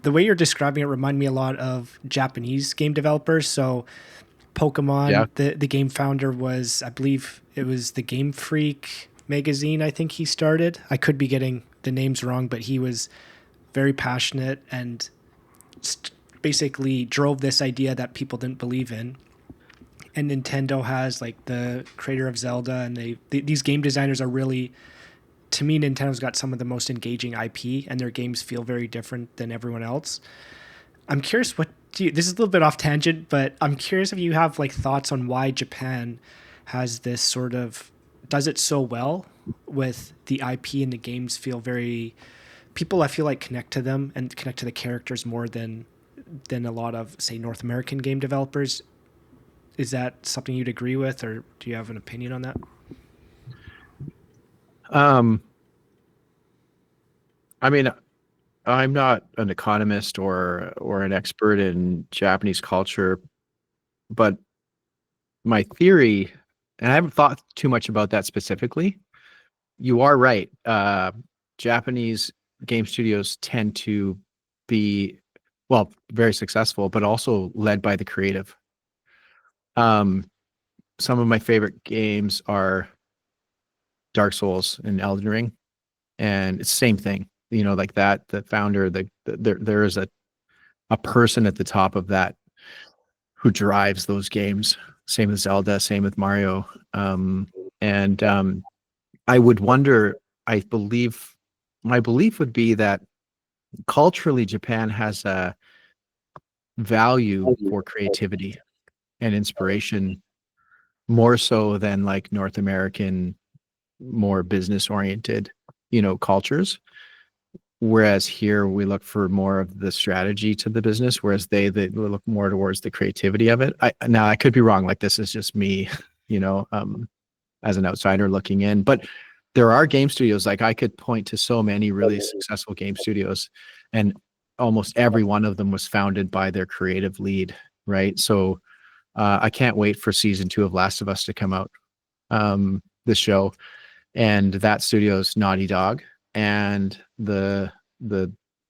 The way you're describing it reminded me a lot of Japanese game developers. So Pokemon, Yeah. the game founder was, I believe it was the Game Freak magazine, I think he started. I could be getting the names wrong, but he was very passionate and basically drove this idea that people didn't believe in. And Nintendo has like the creator of Zelda, and these game designers are really, to me, Nintendo's got some of the most engaging IP, and their games feel very different than everyone else. I'm curious, this is a little bit off tangent, but I'm curious if you have like thoughts on why Japan has this sort of, does it so well with the IP, and the games feel very, people I feel like connect to them and connect to the characters more than a lot of, say, North American game developers. Is that something you'd agree with, or do you have an opinion on that? I mean, I'm not an economist or an expert in Japanese culture, but my theory, and I haven't thought too much about that specifically. You are right. Japanese game studios tend to be, well, very successful, but also led by the creative. Some of my favorite games are Dark Souls and Elden Ring, and it's the same thing. Like that, the founder, there is a person at the top of that who drives those games. Same with Zelda, same with Mario. And I would wonder, my belief would be that culturally, Japan has a value for creativity and inspiration more so than like North American, more business oriented, cultures. Whereas here we look for more of the strategy to the business, whereas they look more towards the creativity of it. Now I could be wrong. Like this is just me, you know, as an outsider looking in, but there are game studios. Like I could point to so many really successful game studios, and almost every one of them was founded by their creative lead, right? So I can't wait for season 2 of Last of Us to come out, this show, and that studio's Naughty Dog, and the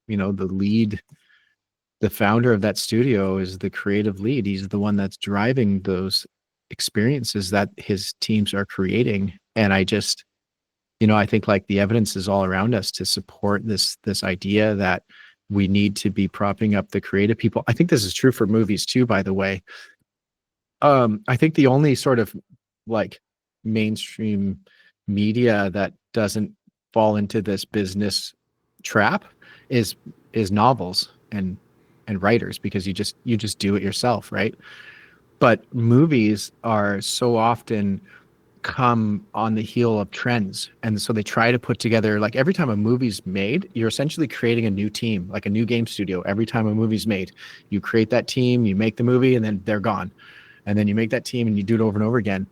you know, the lead, the founder of that studio is the creative lead. He's the one that's driving those experiences that his teams are creating. And I just, you know, I think like the evidence is all around us to support this idea that we need to be propping up the creative people. I think this is true for movies too, by the way. I think the only sort of like mainstream media that doesn't fall into this business trap is novels and writers, because you just do it yourself, right? But movies are so often come on the heel of trends, and so they try to put together, like every time a movie's made, you're essentially creating a new team, like a new game studio. Every time a movie's made, you create that team, you make the movie, and then they're gone, and then you make that team and you do it over and over again.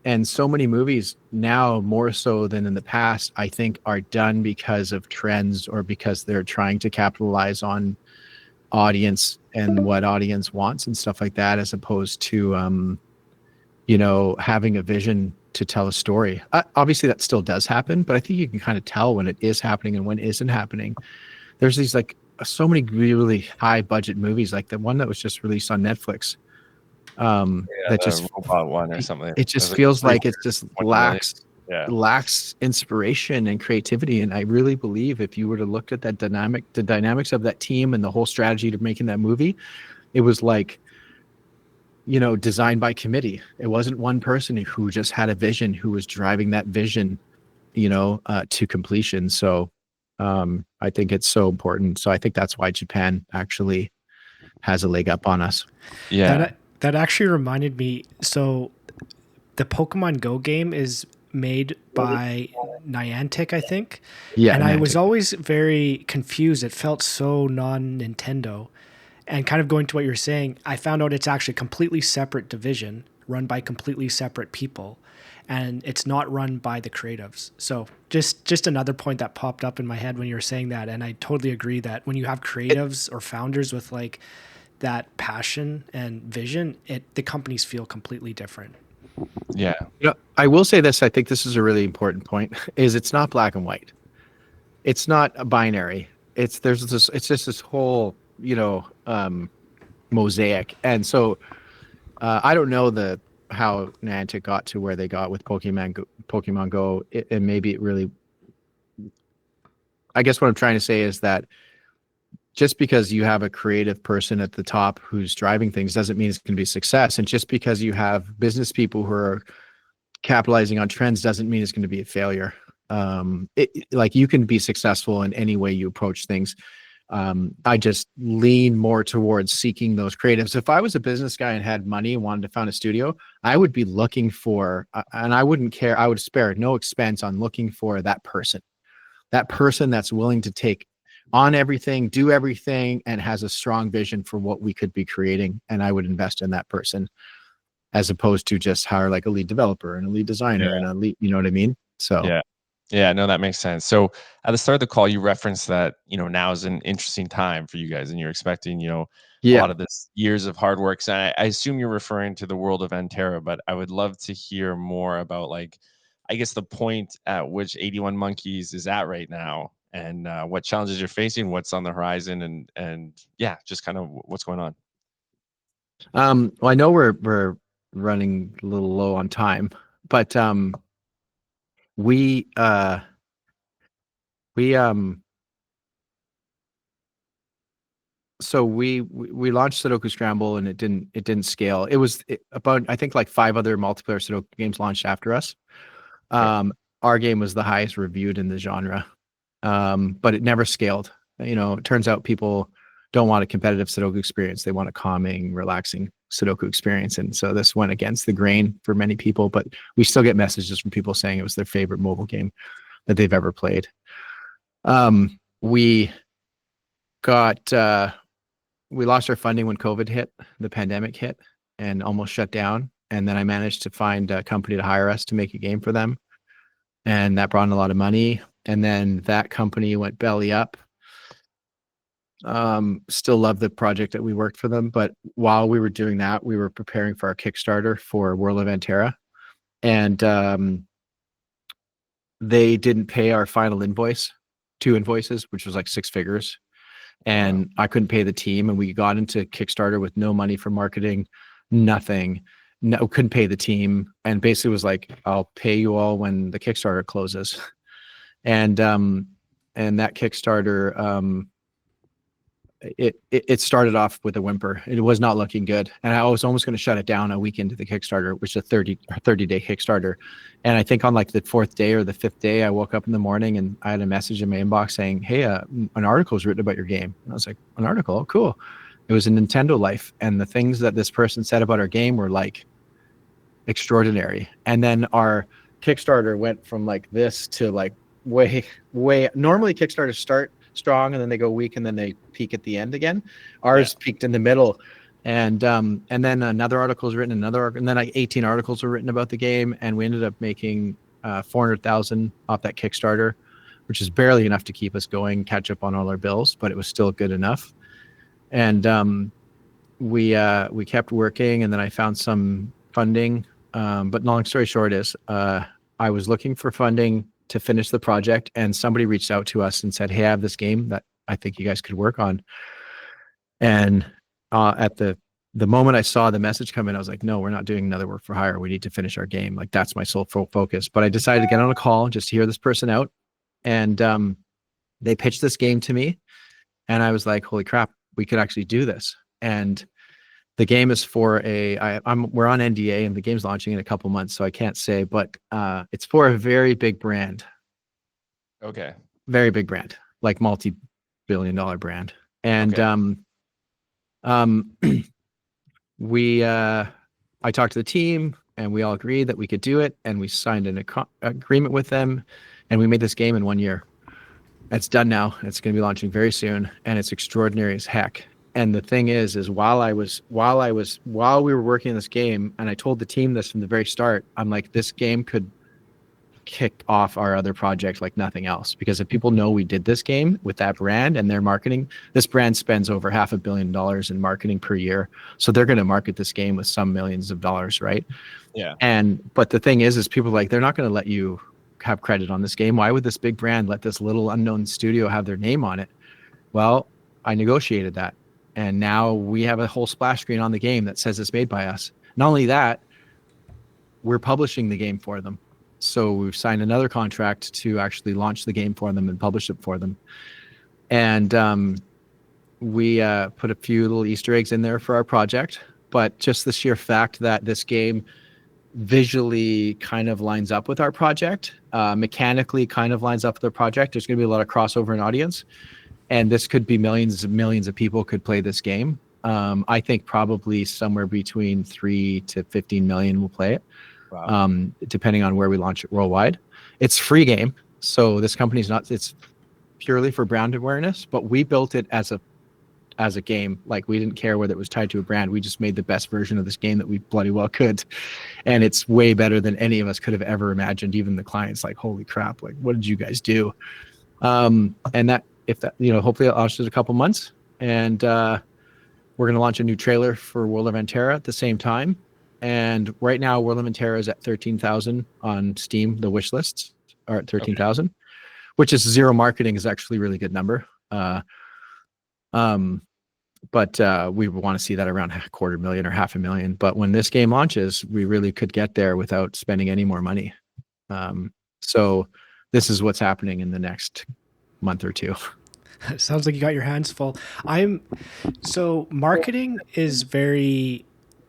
And so many movies now, more so than in the past, I think are done because of trends, or because they're trying to capitalize on audience and what audience wants and stuff like that, as opposed to you know, having a vision to tell a story. Obviously that still does happen, but I think you can kind of tell when it is happening and when it isn't happening. There's these like so many really high budget movies, like the one that was just released on Netflix, that just robot one or something. It just feels like it just lacks Yeah. lacks inspiration and creativity. And I really believe if you were to look at that the dynamics of that team and the whole strategy to making that movie, it was like, you know, designed by committee. It wasn't one person who just had a vision, who was driving that vision, you know, to completion. So I think it's so important. So I think that's why Japan actually has a leg up on us. Yeah. That actually reminded me. So the Pokemon Go game is made by Niantic, I think. Yeah. And I was Niantic. always very confused. It felt so non-Nintendo. And kind of going to what you're saying, I found out it's actually a completely separate division run by completely separate people. And it's not run by the creatives. So just another point that popped up in my head when you were saying that. And I totally agree that when you have creatives or founders with like that passion and vision, the companies feel completely different. Yeah. You know, I will say this, I think this is a really important point, is it's not black and white. It's not a binary. It's just this whole, you know, mosaic. And so I don't know how Niantic got to where they got with Pokemon Go. And maybe it really, I guess what I'm trying to say is that just because you have a creative person at the top who's driving things doesn't mean it's going to be a success. And just because you have business people who are capitalizing on trends doesn't mean it's going to be a failure. Like you can be successful in any way you approach things. I just lean more towards seeking those creatives. If I was a business guy and had money and wanted to found a studio, I would be looking for, and I wouldn't care, I would spare no expense on looking for that person that's willing to take on everything, do everything, and has a strong vision for what we could be creating. And I would invest in that person, as opposed to just hire like a lead developer and a lead designer and a lead, you know what I mean? So yeah, no, that makes sense. So at the start of the call, you referenced that, you know, now is an interesting time for you guys, and you're expecting, you know, a lot of this years of hard work. So I assume you're referring to the world of Anterra, but I would love to hear more about, like, I guess the point at which 81 Monkeys is at right now, and what challenges you're facing, what's on the horizon, and yeah, just kind of what's going on. Well, I know we're running a little low on time, but we so we launched Sudoku Scramble, and it didn't scale. It was about, I think, like 5 other multiplayer Sudoku games launched after us. Our game was the highest reviewed in the genre, but it never scaled. You know, it turns out people don't want a competitive Sudoku experience. They want a calming, relaxing Sudoku experience. And so this went against the grain for many people, but we still get messages from people saying it was their favorite mobile game that they've ever played. we got we lost our funding when COVID hit, the pandemic hit, and almost shut down. And then I managed to find a company to hire us to make a game for them, and that brought in a lot of money. And then that company went belly up. Still love the project that we worked for them, but while we were doing that, we were preparing for our Kickstarter for World of Anterra, and they didn't pay our final invoice, 2 invoices, which was like 6 figures. And I couldn't pay the team, and we got into Kickstarter with no money for marketing, nothing. No, couldn't pay the team, and basically was like, I'll pay you all when the Kickstarter closes. And that Kickstarter, it started off with a whimper. It was not looking good, and I was almost going to shut it down a week into the Kickstarter, which is a 30-day Kickstarter. And I think on like the 4th day or the 5th day, I woke up in the morning and I had a message in my inbox saying, "Hey, an article was written about your game." And I was like, "An article? Oh, cool." It was a Nintendo Life, and the things that this person said about our game were like extraordinary. And then our Kickstarter went from like this to like way. Normally Kickstarters start strong and then they go weak and then they peak at the end again. Ours peaked in the middle, and then another article was written, and then like 18 articles were written about the game, and we ended up making 400,000 off that Kickstarter, which is barely enough to keep us going, catch up on all our bills, but it was still good enough. And we kept working, and then I found some funding. But long story short is I was looking for funding to finish the project, and somebody reached out to us and said, "Hey, I have this game that I think you guys could work on." And at the moment I saw the message come in, I was like, "No, we're not doing another work for hire. We need to finish our game. Like, that's my sole focus." But I decided to get on a call just to hear this person out. And they pitched this game to me, and I was like, "Holy crap, we could actually do this." And the game is for we're on NDA, and the game's launching in a couple months, so I can't say, but it's for a very big brand. Okay. Very big brand, like multi-billion-dollar brand. And I talked to the team, and we all agreed that we could do it, and we signed an agreement with them, and we made this game in 1 year. It's done now. It's going to be launching very soon, and it's extraordinary as heck. And the thing is while we were working on this game, and I told the team this from the very start, I'm like, this game could kick off our other project like nothing else, because if people know we did this game with that brand and their marketing, this brand spends over $500 million in marketing per year, so they're going to market this game with some millions of dollars, right? Yeah. But the thing is people are like, they're not going to let you have credit on this game. Why would this big brand let this little unknown studio have their name on it? Well, I negotiated that, and now we have a whole splash screen on the game that says it's made by us. Not only that, we're publishing the game for them. So we've signed another contract to actually launch the game for them and publish it for them. And we put a few little Easter eggs in there for our project, but just the sheer fact that this game visually kind of lines up with our project, mechanically kind of lines up with our project. There's going to be a lot of crossover in audience, and this could be millions and millions of people could play this game. I think probably somewhere between 3 to 15 million will play it. Wow. Depending on where we launch it worldwide. It's free game, so this company's it's purely for brand awareness, but we built it as a game. Like, we didn't care whether it was tied to a brand. We just made the best version of this game that we bloody well could, and it's way better than any of us could have ever imagined. Even the clients like, holy crap, like, what did you guys do? And that, hopefully it'll launch in a couple months, and we're going to launch a new trailer for World of Anterra at the same time. And right now, World of Anterra is at 13,000 on Steam. The wish lists are at 13,000, which is zero marketing, is actually a really good number. But we want to see that around 250,000 or 500,000. But when this game launches, we really could get there without spending any more money. So this is what's happening in the next month or two. It sounds like you got your hands full. So marketing is very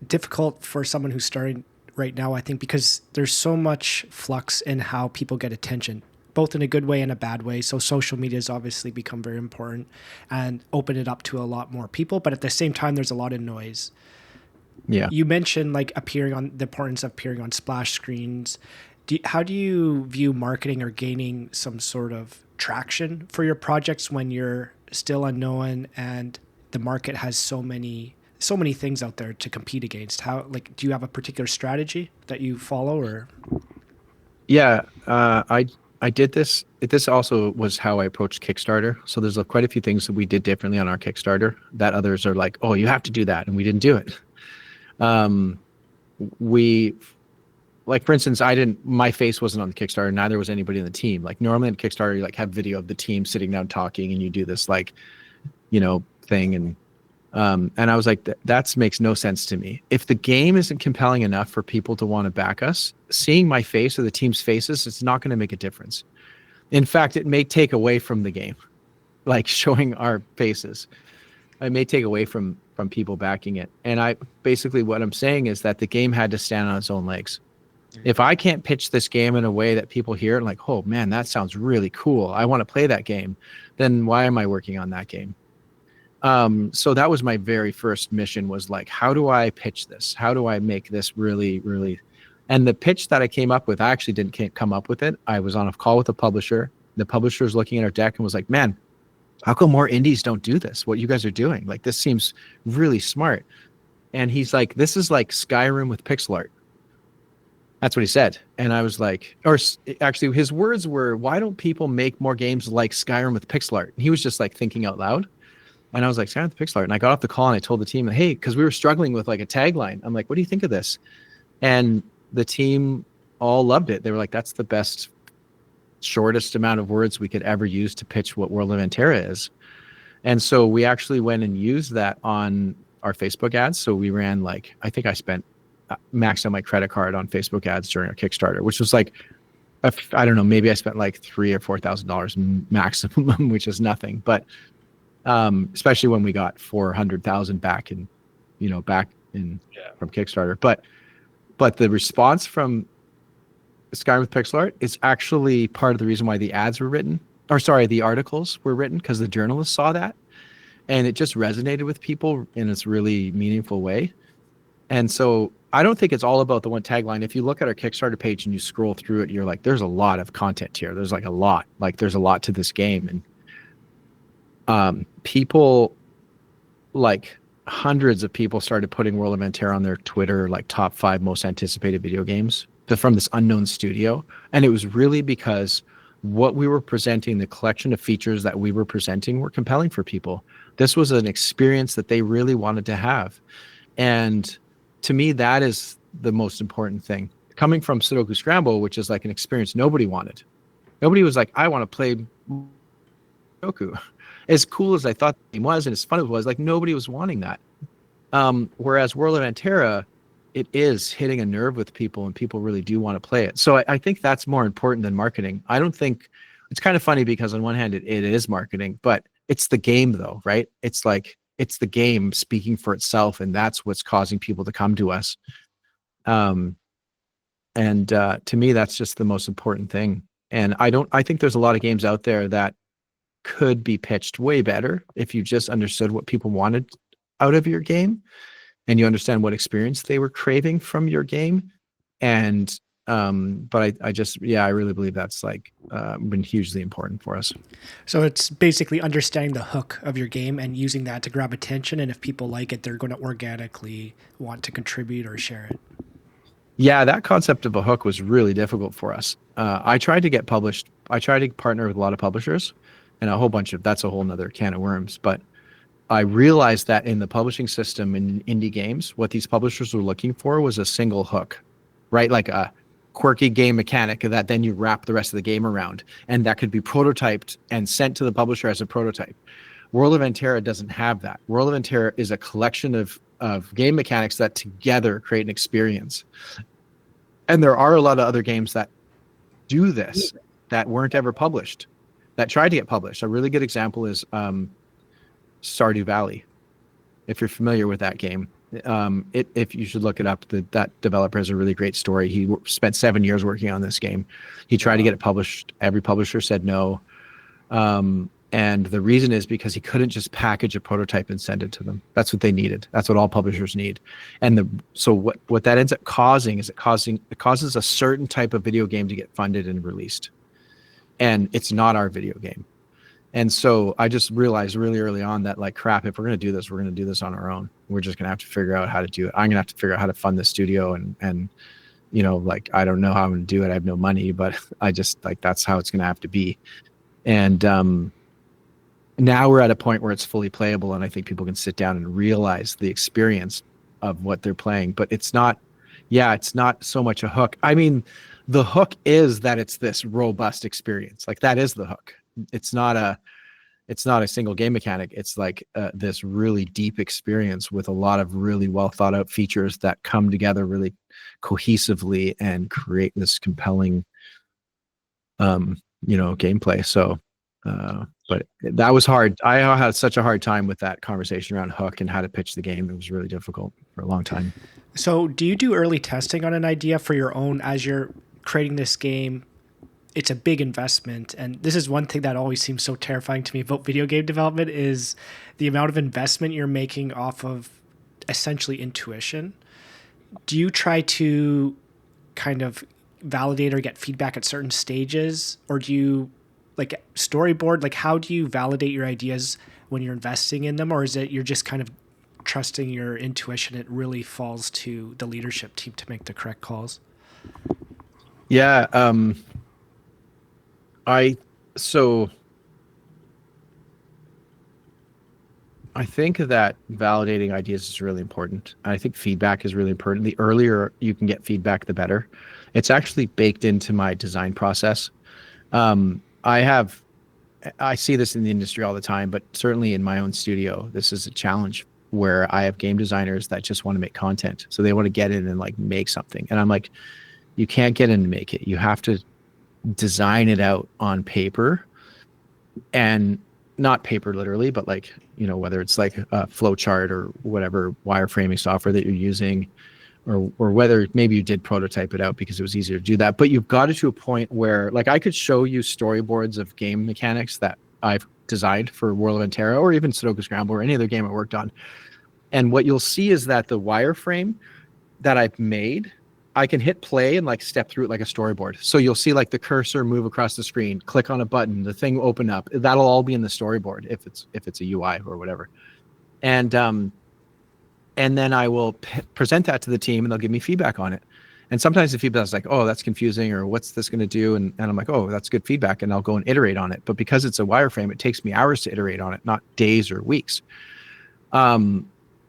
difficult for someone who's starting right now, I think, because there's so much flux in how people get attention, both in a good way and a bad way. So social media has obviously become very important and open it up to a lot more people. But at the same time, there's a lot of noise. Yeah. You mentioned like the importance of appearing on splash screens. How do you view marketing or gaining some sort of traction for your projects when you're still unknown and the market has so many things out there to compete against? How, like, do you have a particular strategy that you follow, or? Yeah, I did this. This also was how I approached Kickstarter. So there's quite a few things that we did differently on our Kickstarter that others are like, oh, you have to do that, and we didn't do it. We, like, for instance, my face wasn't on the Kickstarter, neither was anybody in the team. Like, normally in Kickstarter, you like have video of the team sitting down talking, and you do this like, thing. And I was like, that makes no sense to me. If the game isn't compelling enough for people to want to back us, seeing my face or the team's faces, it's not going to make a difference. In fact, it may take away from the game, like showing our faces. It may take away from people backing it. And basically what I'm saying is that the game had to stand on its own legs. If I can't pitch this game in a way that people hear and like, oh man, that sounds really cool, I want to play that game, then why am I working on that game? So that was my very first mission, was like, how do I pitch this? How do I make this really, really? And the pitch that I came up with, I actually didn't come up with it. I was on a call with a publisher. The publisher was looking at our deck and was like, man, how come more indies don't do this? What you guys are doing? Like, this seems really smart. And he's like, this is like Skyrim with pixel art. That's what he said. And I was like, or actually his words were, why don't people make more games like Skyrim with pixel art? And he was just like thinking out loud. And I was like, Skyrim with pixel art. And I got off the call and I told the team, hey, because we were struggling with like a tagline. I'm like, what do you think of this? And the team all loved it. They were like, that's the best, shortest amount of words we could ever use to pitch what World of Anterra is. And so we actually went and used that on our Facebook ads. So we ran like, I think I spent maxed out my credit card on Facebook ads during our Kickstarter, which was like, I don't know, maybe I spent like $3,000 or $4,000 maximum, which is nothing. But especially when we got 400,000 back in from Kickstarter. But the response from Skyrim with pixel art is actually part of the reason why the ads were written, or sorry, the articles were written, because the journalists saw that and it just resonated with people in this really meaningful way. And so I don't think it's all about the one tagline. If you look at our Kickstarter page and you scroll through it, you're like, there's a lot of content here. There's like a lot, there's a lot to this game. And people, like hundreds of people, started putting World of Anterra on their Twitter, like top 5 most anticipated video games from this unknown studio. And it was really because what we were presenting, the collection of features that we were presenting, were compelling for people. This was an experience that they really wanted to have. And to me, that is the most important thing. Coming from Sudoku Scramble, which is like an experience nobody wanted. Nobody was like, I want to play Sudoku. As cool as I thought the game was and as fun as it was, like, nobody was wanting that. Whereas World of Anterra, it is hitting a nerve with people and people really do want to play it. So I think that's more important than marketing. I don't think, it's kind of funny because on one hand it is marketing, but it's the game though, right? It's like, it's the game speaking for itself, and that's what's causing people to come to us. To me, that's just the most important thing. And I think there's a lot of games out there that could be pitched way better if you just understood what people wanted out of your game and you understand what experience they were craving from your game. And but I really believe that's like been hugely important for us. So it's basically understanding the hook of your game and using that to grab attention. And if people like it, they're going to organically want to contribute or share it. Yeah, that concept of a hook was really difficult for us. I tried to get published. I tried to partner with a lot of publishers and a whole bunch of, that's a whole nother can of worms. But I realized that in the publishing system in indie games, what these publishers were looking for was a single hook, right? Like a quirky game mechanic that then you wrap the rest of the game around, and that could be prototyped and sent to the publisher as a prototype. World of Anterra doesn't have that. World of Anterra is a collection of game mechanics that together create an experience. And there are a lot of other games that do this that weren't ever published, that tried to get published. A really good example is Stardew Valley. If you're familiar with that game, if you should look it up. That developer has a really great story. He spent 7 years working on this game. He tried to get it published. Every publisher said no. And the reason is because he couldn't just package a prototype and send it to them. That's what they needed. That's what all publishers need. And so what that ends up causing is it causes a certain type of video game to get funded and released. and it's not our video game. And so I just realized really early on that, like, crap, if we're going to do this, we're going to do this on our own. We're just going to have to figure out how to do it. I'm going to have to figure out how to fund the studio, and you know, like, I don't know how I'm going to do it. I have no money, but I just, like, that's how it's going to have to be. And now we're at a point where it's fully playable, and I think people can sit down and realize the experience of what they're playing. But it's not so much a hook. I mean, the hook is that it's this robust experience. Like, that is the hook. It's not a single game mechanic. It's like this really deep experience with a lot of really well thought out features that come together really cohesively and create this compelling gameplay. So but that was hard. I had such a hard time with that conversation around hook and how to pitch the game. It was really difficult for a long time. So do you do early testing on an idea for your own as you're creating this game? It's a big investment. And this is one thing that always seems so terrifying to me about video game development is the amount of investment you're making off of essentially intuition. Do you try to kind of validate or get feedback at certain stages, or do you like storyboard? Like, how do you validate your ideas when you're investing in them? Or is it you're just kind of trusting your intuition? It really falls to the leadership team to make the correct calls. Yeah. I think that validating ideas is really important. I think feedback is really important. The earlier you can get feedback, the better. It's actually baked into my design process. I see this in the industry all the time, but certainly in my own studio, this is a challenge where I have game designers that just want to make content. So they want to get in and like make something. And I'm like, you can't get in and make it. You have to design it out on paper, and not paper literally, but like, you know, whether it's like a flow chart or whatever wireframing software that you're using, or whether maybe you did prototype it out because it was easier to do that. But you've got it to a point where, like, I could show you storyboards of game mechanics that I've designed for World of Anterra or even Sudoku Scramble or any other game I worked on. And what you'll see is that the wireframe that I've made, I can hit play and like step through it like a storyboard. So you'll see like the cursor move across the screen, click on a button, the thing will open up. That'll all be in the storyboard if it's a UI or whatever. And then I will present that to the team and they'll give me feedback on it. And sometimes the feedback is like, oh, that's confusing, or what's this going to do? And I'm like, oh, that's good feedback. And I'll go and iterate on it. But because it's a wireframe, it takes me hours to iterate on it, not days or weeks.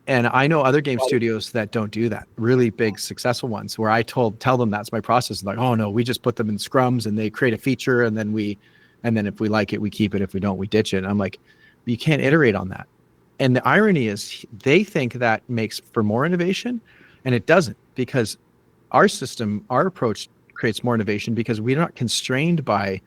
And I know other game studios that don't do that, really big, successful ones, where I tell them that's my process. Like, oh no, we just put them in scrums and they create a feature, and then if we like it, we keep it. If we don't, we ditch it. And I'm like, you can't iterate on that. And the irony is they think that makes for more innovation, and it doesn't, because our system, our approach creates more innovation because we're not constrained by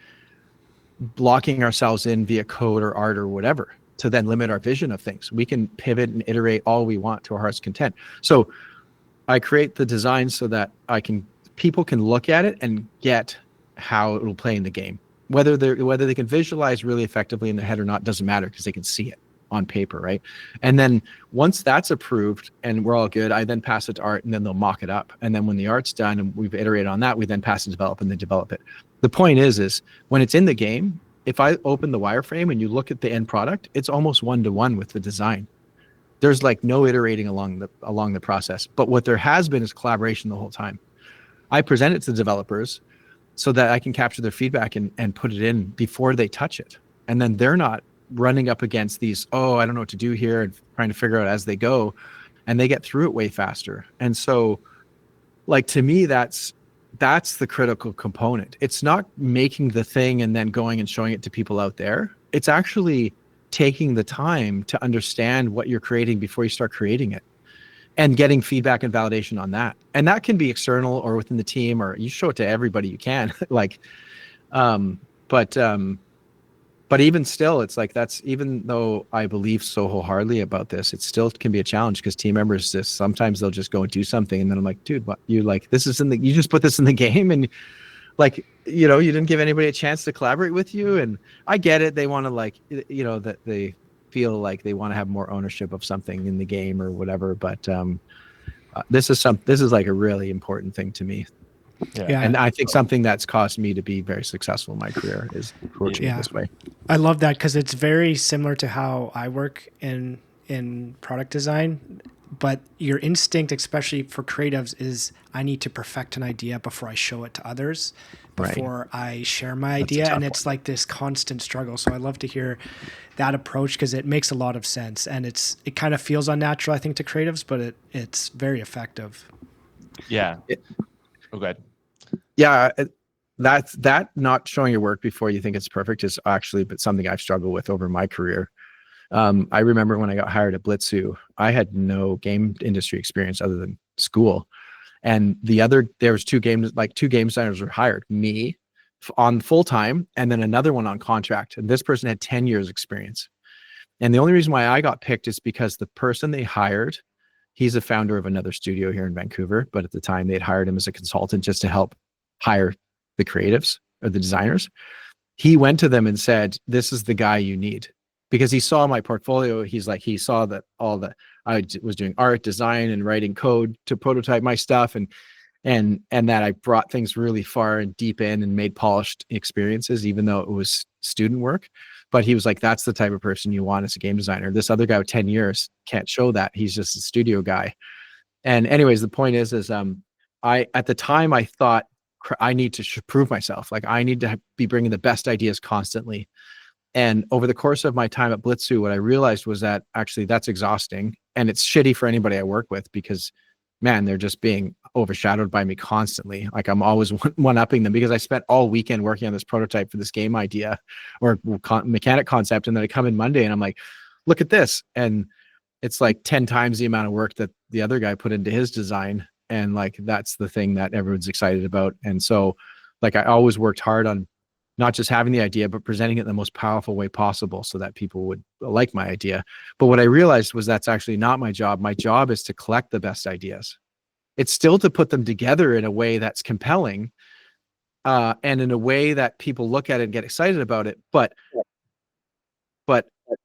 blocking ourselves in via code or art or whatever to then limit our vision of things. We can pivot and iterate all we want to our heart's content. So I create the design so that people can look at it and get how it will play in the game. Whether they can visualize really effectively in their head or not doesn't matter, because they can see it on paper, right? And then once that's approved and we're all good, I then pass it to art, and then they'll mock it up. And then when the art's done and we've iterated on that, we then pass it to develop, and they develop it. The point is when it's in the game, if I open the wireframe and you look at the end product, it's almost 1-to-1 with the design. There's like no iterating along the process. But what there has been is collaboration the whole time. I present it to the developers so that I can capture their feedback and put it in before they touch it. And then they're not running up against these, oh, I don't know what to do here, and trying to figure out as they go, and they get through it way faster. And so, like, to me, that's the critical component. It's not making the thing and then going and showing it to people out there. It's actually taking the time to understand what you're creating before you start creating it, and getting feedback and validation on that. And that can be external or within the team, or you show it to everybody you can. But even still, it's like, that's, even though I believe so wholeheartedly about this, it still can be a challenge, because team members sometimes they'll just go and do something, and then I'm like, dude, what, you like, this is you just put this in the game, and like, you know, you didn't give anybody a chance to collaborate with you. And I get it, they want to, like, you know, that they feel like they want to have more ownership of something in the game or whatever. But this is like a really important thing to me. Yeah. And I think something that's caused me to be very successful in my career is approaching it this way. I love that because it's very similar to how I work in product design. But your instinct, especially for creatives, is I need to perfect an idea before I show it to others, before I share my idea. And it's like this constant struggle. So I love to hear that approach because it makes a lot of sense. And it kind of feels unnatural, I think, to creatives, but it's very effective. Yeah. Oh, good. Yeah. That not showing your work before you think it's perfect is actually something I've struggled with over my career. I remember when I got hired at Blitzu, I had no game industry experience other than school. And there was two game designers were hired, me on full time, and then another one on contract. And this person had 10 years experience. And the only reason why I got picked is because the person they hired, he's a founder of another studio here in Vancouver, but at the time they'd hired him as a consultant just to help hire the creatives or the designers. He went to them and said, "This is the guy you need." Because he saw my portfolio. He saw that I was doing art, design, and writing code to prototype my stuff, and that I brought things really far and deep in and made polished experiences, even though it was student work. But he was like, "That's the type of person you want as a game designer." This other guy with 10 years can't show that. He's just a studio guy. And anyways, the point is at the time I thought I need to prove myself. Like I need to be bringing the best ideas constantly. And over the course of my time at Blitzu, what I realized was that actually that's exhausting, and it's shitty for anybody I work with because, man, they're just being overshadowed by me constantly. Like I'm always one-upping them because I spent all weekend working on this prototype for this game idea or mechanic concept. And then I come in Monday and I'm like, look at this. And it's like 10 times the amount of work that the other guy put into his design. And like, that's the thing that everyone's excited about. And so like, I always worked hard on not just having the idea, but presenting it in the most powerful way possible so that people would like my idea. But what I realized was that's actually not my job. My job is to collect the best ideas. It's still to put them together in a way that's compelling and in a way that people look at it and get excited about it. But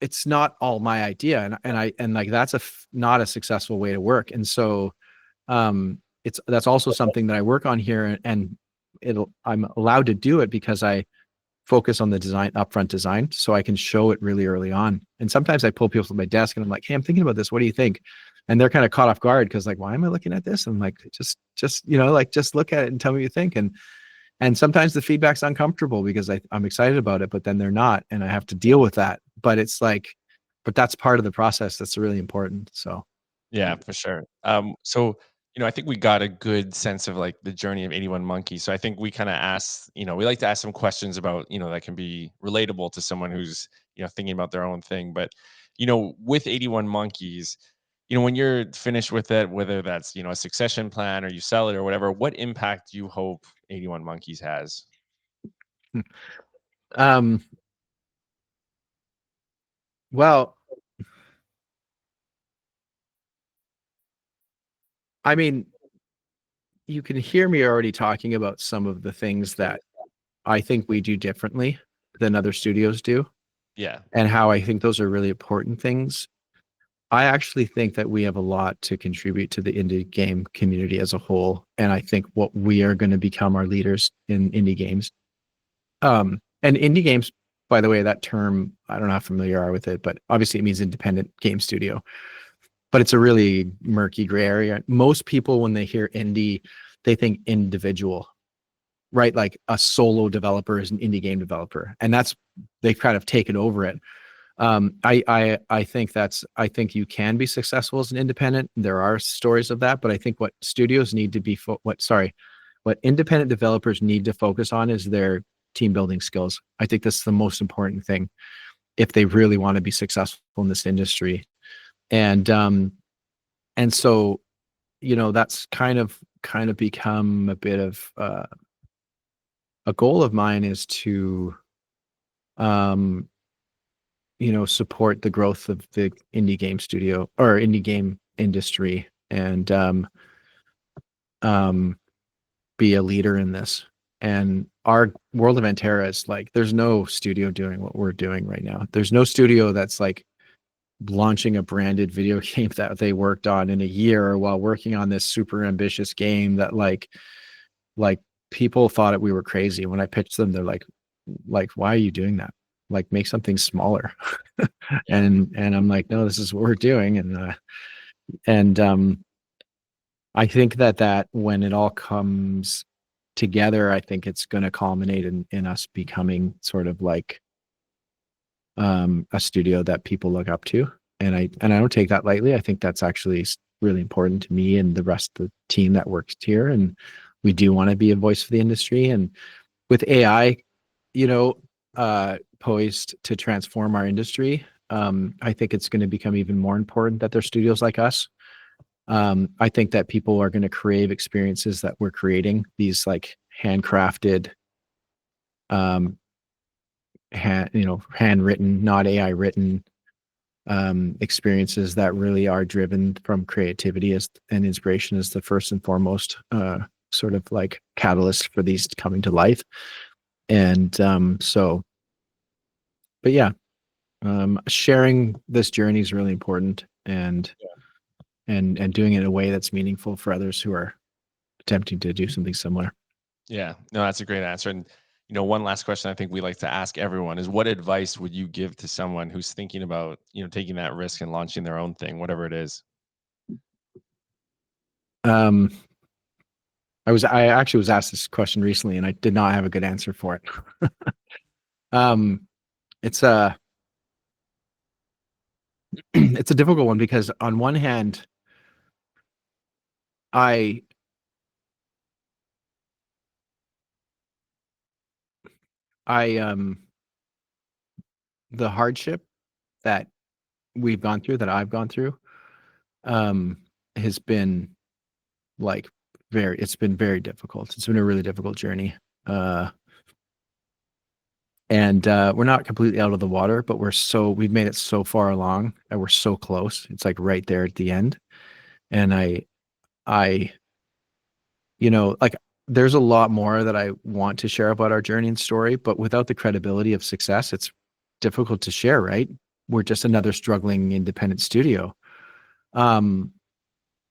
it's not all my idea. And like, that's not a successful way to work. And so that's also something that I work on here, and I'm allowed to do it because I focus on the upfront design, so I can show it really early on. And sometimes I pull people to my desk and I'm like, "Hey, I'm thinking about this. What do you think?" And they're kind of caught off guard because like, "Why am I looking at this?" And I'm like, just just look at it and tell me what you think. And sometimes the feedback's uncomfortable because I'm excited about it, but then they're not, and I have to deal with that. But it's like, but that's part of the process that's really important. So Yeah, for sure. So, I think we got a good sense of like the journey of 81 Monkeys. So I think we kind of ask, we like to ask some questions about, that can be relatable to someone who's, thinking about their own thing. But, with 81 Monkeys, when you're finished with it, whether that's, a succession plan or you sell it or whatever, what impact do you hope 81 Monkeys has? Well, I mean, you can hear me already talking about some of the things that I think we do differently than other studios do. Yeah. And how I think those are really important things. I actually think that we have a lot to contribute to the indie game community as a whole. And I think what we are going to become our leaders in indie games. And indie games, by the way, that term, I don't know how familiar you are with it, but obviously it means independent game studio. But it's a really murky gray area. Most people, when they hear indie, they think individual, right? Like a solo developer is an indie game developer. And they've kind of taken over it. I think you can be successful as an independent. There are stories of that, but I think what studios need to be, what independent developers need to focus on is their team building skills. I think that's the most important thing if they really want to be successful in this industry. And so, that's kind of become a bit of a goal of mine is to, support the growth of the indie game studio or indie game industry and be a leader in this. And our world of Anterra is like, there's no studio doing what we're doing right now. There's no studio that's like launching a branded video game that they worked on in a year while working on this super ambitious game that like like people thought we were crazy. When I pitched them, they're like, why are you doing that? Like, make something smaller. Yeah. And I'm like, no, this is what we're doing. And I think that when it all comes together, I think it's going to culminate in us becoming sort of like a studio that people look up to. And I don't take that lightly. I think that's actually really important to me and the rest of the team that works here. And we do want to be a voice for the industry. And with AI, you know, poised to transform our industry, I think it's going to become even more important that there's studios like us. I think that people are going to crave experiences that we're creating, these like handcrafted, handwritten, not AI written experiences that really are driven from creativity and inspiration is the first and foremost sort of like catalyst for these coming to life. And but yeah, sharing this journey is really important, and doing it in a way that's meaningful for others who are attempting to do something similar. Yeah, no, that's a great answer. And one last question I think we like to ask everyone is, what advice would you give to someone who's thinking about, taking that risk and launching their own thing, whatever it is? I actually was asked this question recently, and I did not have a good answer for it. It's a it's a difficult one because on one hand, I the hardship that we've gone through, that I've gone through, has been like it's been very difficult. It's been a really difficult journey. And we're not completely out of the water, but we've made it so far along and we're so close. It's like right there at the end. And I, like there's a lot more that I want to share about our journey and story, but without the credibility of success, it's difficult to share, right? We're just another struggling independent studio.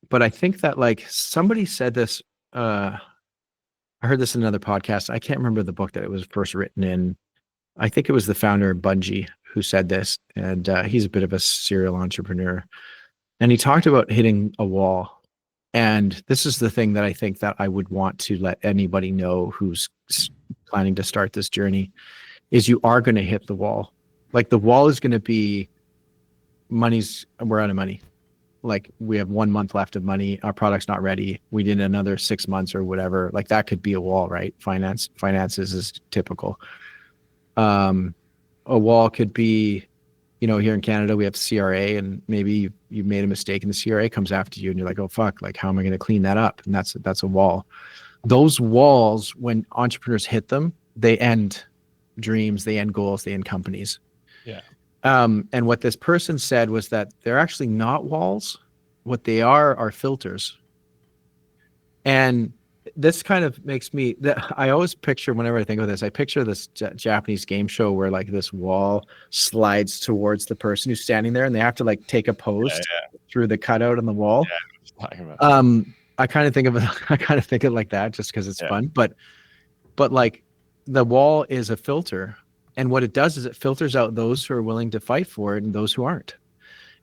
But I think that like somebody said this, I heard this in another podcast. I can't remember the book that it was first written in. I think it was the founder of Bungie who said this, and he's a bit of a serial entrepreneur. And he talked about hitting a wall. And this is the thing that I think that I would want to let anybody know who's planning to start this journey is you are going to hit the wall. Like the wall is going to be we're out of money. Like we have 1 month left of money. Our product's not ready. We need another 6 months or whatever. Like that could be a wall, right? Finances is typical. A wall could be, here in Canada, we have CRA, and maybe you made a mistake and the CRA comes after you and you're like, oh, fuck, like, how am I going to clean that up? And that's a wall. Those walls, when entrepreneurs hit them, they end dreams, they end goals, they end companies. Yeah. And what this person said was that they're actually not walls. What they are filters. And this kind of makes me, I always picture, whenever I think of this, I picture this Japanese game show where like this wall slides towards the person who's standing there and they have to like take a post through the cutout on the wall. I kind of think of it like that just because it's fun, but like the wall is a filter, and what it does is it filters out those who are willing to fight for it and those who aren't.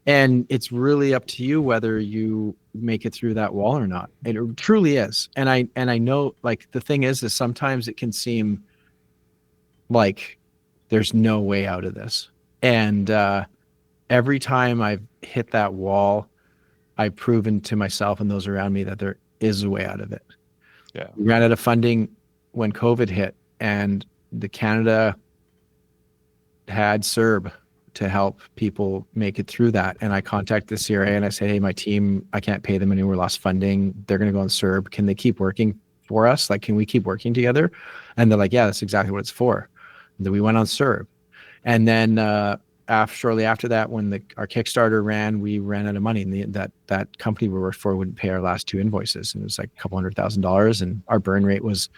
And it's really up to you whether you make it through that wall or not. It truly is. And I know, like, the thing is sometimes it can seem like there's no way out of this. And every time I've hit that wall, I've proven to myself and those around me that there is a way out of it. Yeah. We ran out of funding when COVID hit, and the Canada had CERB to help people make it through that. And I contacted the CRA and I said, hey, my team, I can't pay them anymore, lost funding. They're going to go on CERB. Can they keep working for us? Like, can we keep working together? And they're like, yeah, that's exactly what it's for. And then we went on CERB. And then shortly after that, when our Kickstarter ran, we ran out of money. And that company we worked for wouldn't pay our last 2 invoices. And it was like a couple $100,000. And our burn rate was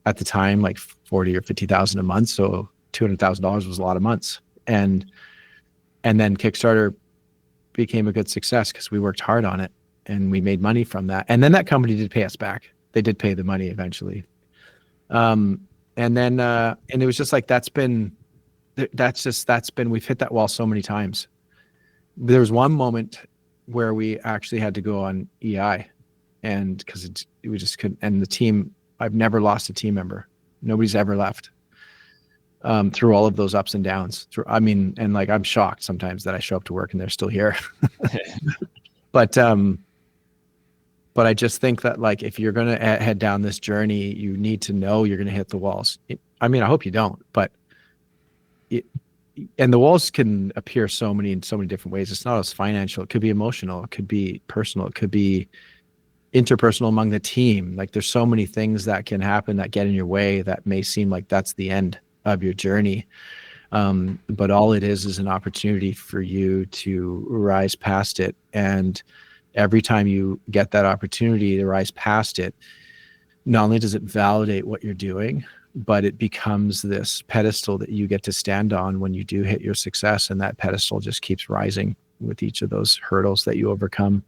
at the time like 40 or 50,000 a month. So $200,000 was a lot of months. And then Kickstarter became a good success because we worked hard on it and we made money from that. And then that company did pay us back. they did pay the money eventually. And then and it was just like that's been we've hit that wall so many times. There was one moment where we actually had to go on EI, and because we just couldn't. And the team, I've never lost a team member. Nobody's ever left. Through all of those ups and downs. And like I'm shocked sometimes that I show up to work and they're still here. But I just think that like if you're gonna head down this journey, you need to know you're gonna hit the walls. I hope you don't, but and the walls can appear in so many different ways. It's not as financial. It could be emotional. It could be personal. It could be interpersonal among the team. Like there's so many things that can happen that get in your way that may seem like that's the end of your journey. But all it is an opportunity for you to rise past it. And every time you get that opportunity to rise past it, not only does it validate what you're doing, but it becomes this pedestal that you get to stand on when you do hit your success. And that pedestal just keeps rising with each of those hurdles that you overcome.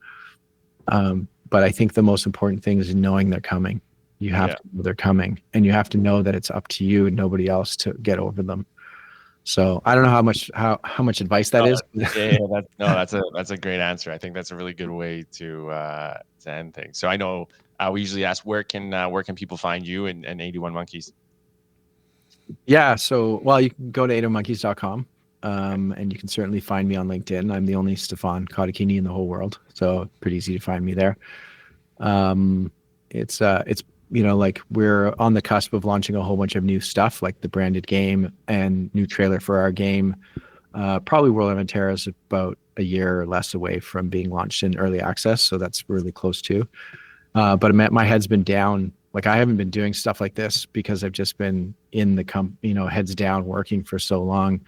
But I think the most important thing is knowing they're coming. You have to know they're coming, and you have to know that it's up to you and nobody else to get over them. So I don't know how much advice that is. That's a great answer. I think that's a really good way to end things. So I know we usually ask where can people find you and 81 Monkeys? Yeah, so well, you can go to 81monkeys.com, and you can certainly find me on LinkedIn. I'm the only Stephane Cotichini in the whole world, so pretty easy to find me there. It's like we're on the cusp of launching a whole bunch of new stuff, like the branded game and new trailer for our game. Probably World of Anterra is about a year or less away from being launched in early access, so that's really close too. But my head's been down. Like I haven't been doing stuff like this because I've just been in the heads down working for so long,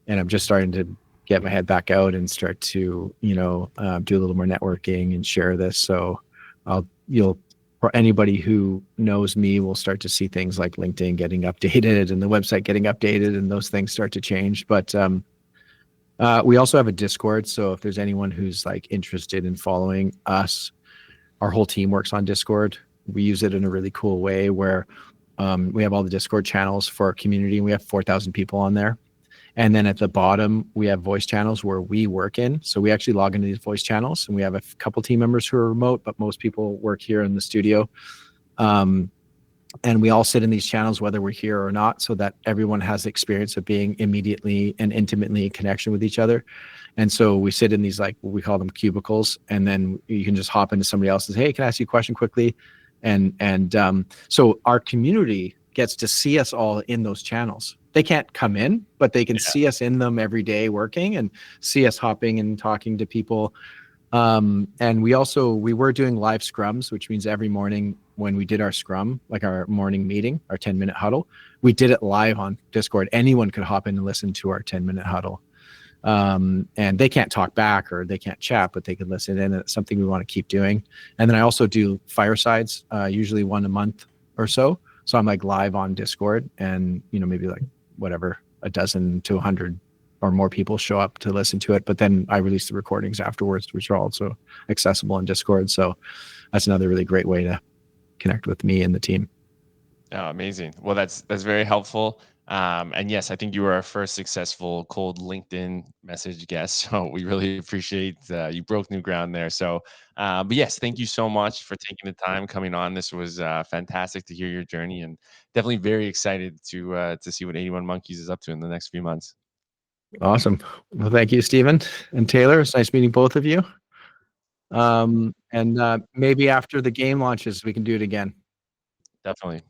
and I'm just starting to get my head back out and start to do a little more networking and share this. So for anybody who knows me, will start to see things like LinkedIn getting updated and the website getting updated, and those things start to change. But we also have a Discord, so if there's anyone who's like interested in following us, our whole team works on Discord. We use it in a really cool way where we have all the Discord channels for our community, and we have 4,000 people on there. And then at the bottom, we have voice channels where we work in. So we actually log into these voice channels, and we have a couple team members who are remote, but most people work here in the studio. And we all sit in these channels, whether we're here or not, so that everyone has the experience of being immediately and intimately in connection with each other. And so we sit in these, like, we call them cubicles, and then you can just hop into somebody else's, hey, can I ask you a question quickly? And so our community gets to see us all in those channels. They can't come in, but they can see us in them every day working and see us hopping and talking to people. And we were doing live scrums, which means every morning when we did our scrum, like our morning meeting, our 10-minute huddle, we did it live on Discord. Anyone could hop in and listen to our 10-minute huddle. And they can't talk back or they can't chat, but they can listen in. It's something we want to keep doing. And then I also do firesides, usually one a month or so. So I'm like live on Discord, and maybe like whatever, a dozen to 100 or more people show up to listen to it. But then I release the recordings afterwards, which are also accessible on Discord. So that's another really great way to connect with me and the team. Oh, amazing. Well, that's very helpful. And yes, I think you were our first successful cold LinkedIn message guest. So we really appreciate you broke new ground there. So, but yes, thank you so much for taking the time coming on. This was fantastic to hear your journey, and definitely very excited to see what 81 Monkeys is up to in the next few months. Awesome. Well, thank you, Stephen and Taylor. It's nice meeting both of you. And maybe after the game launches, we can do it again. Definitely.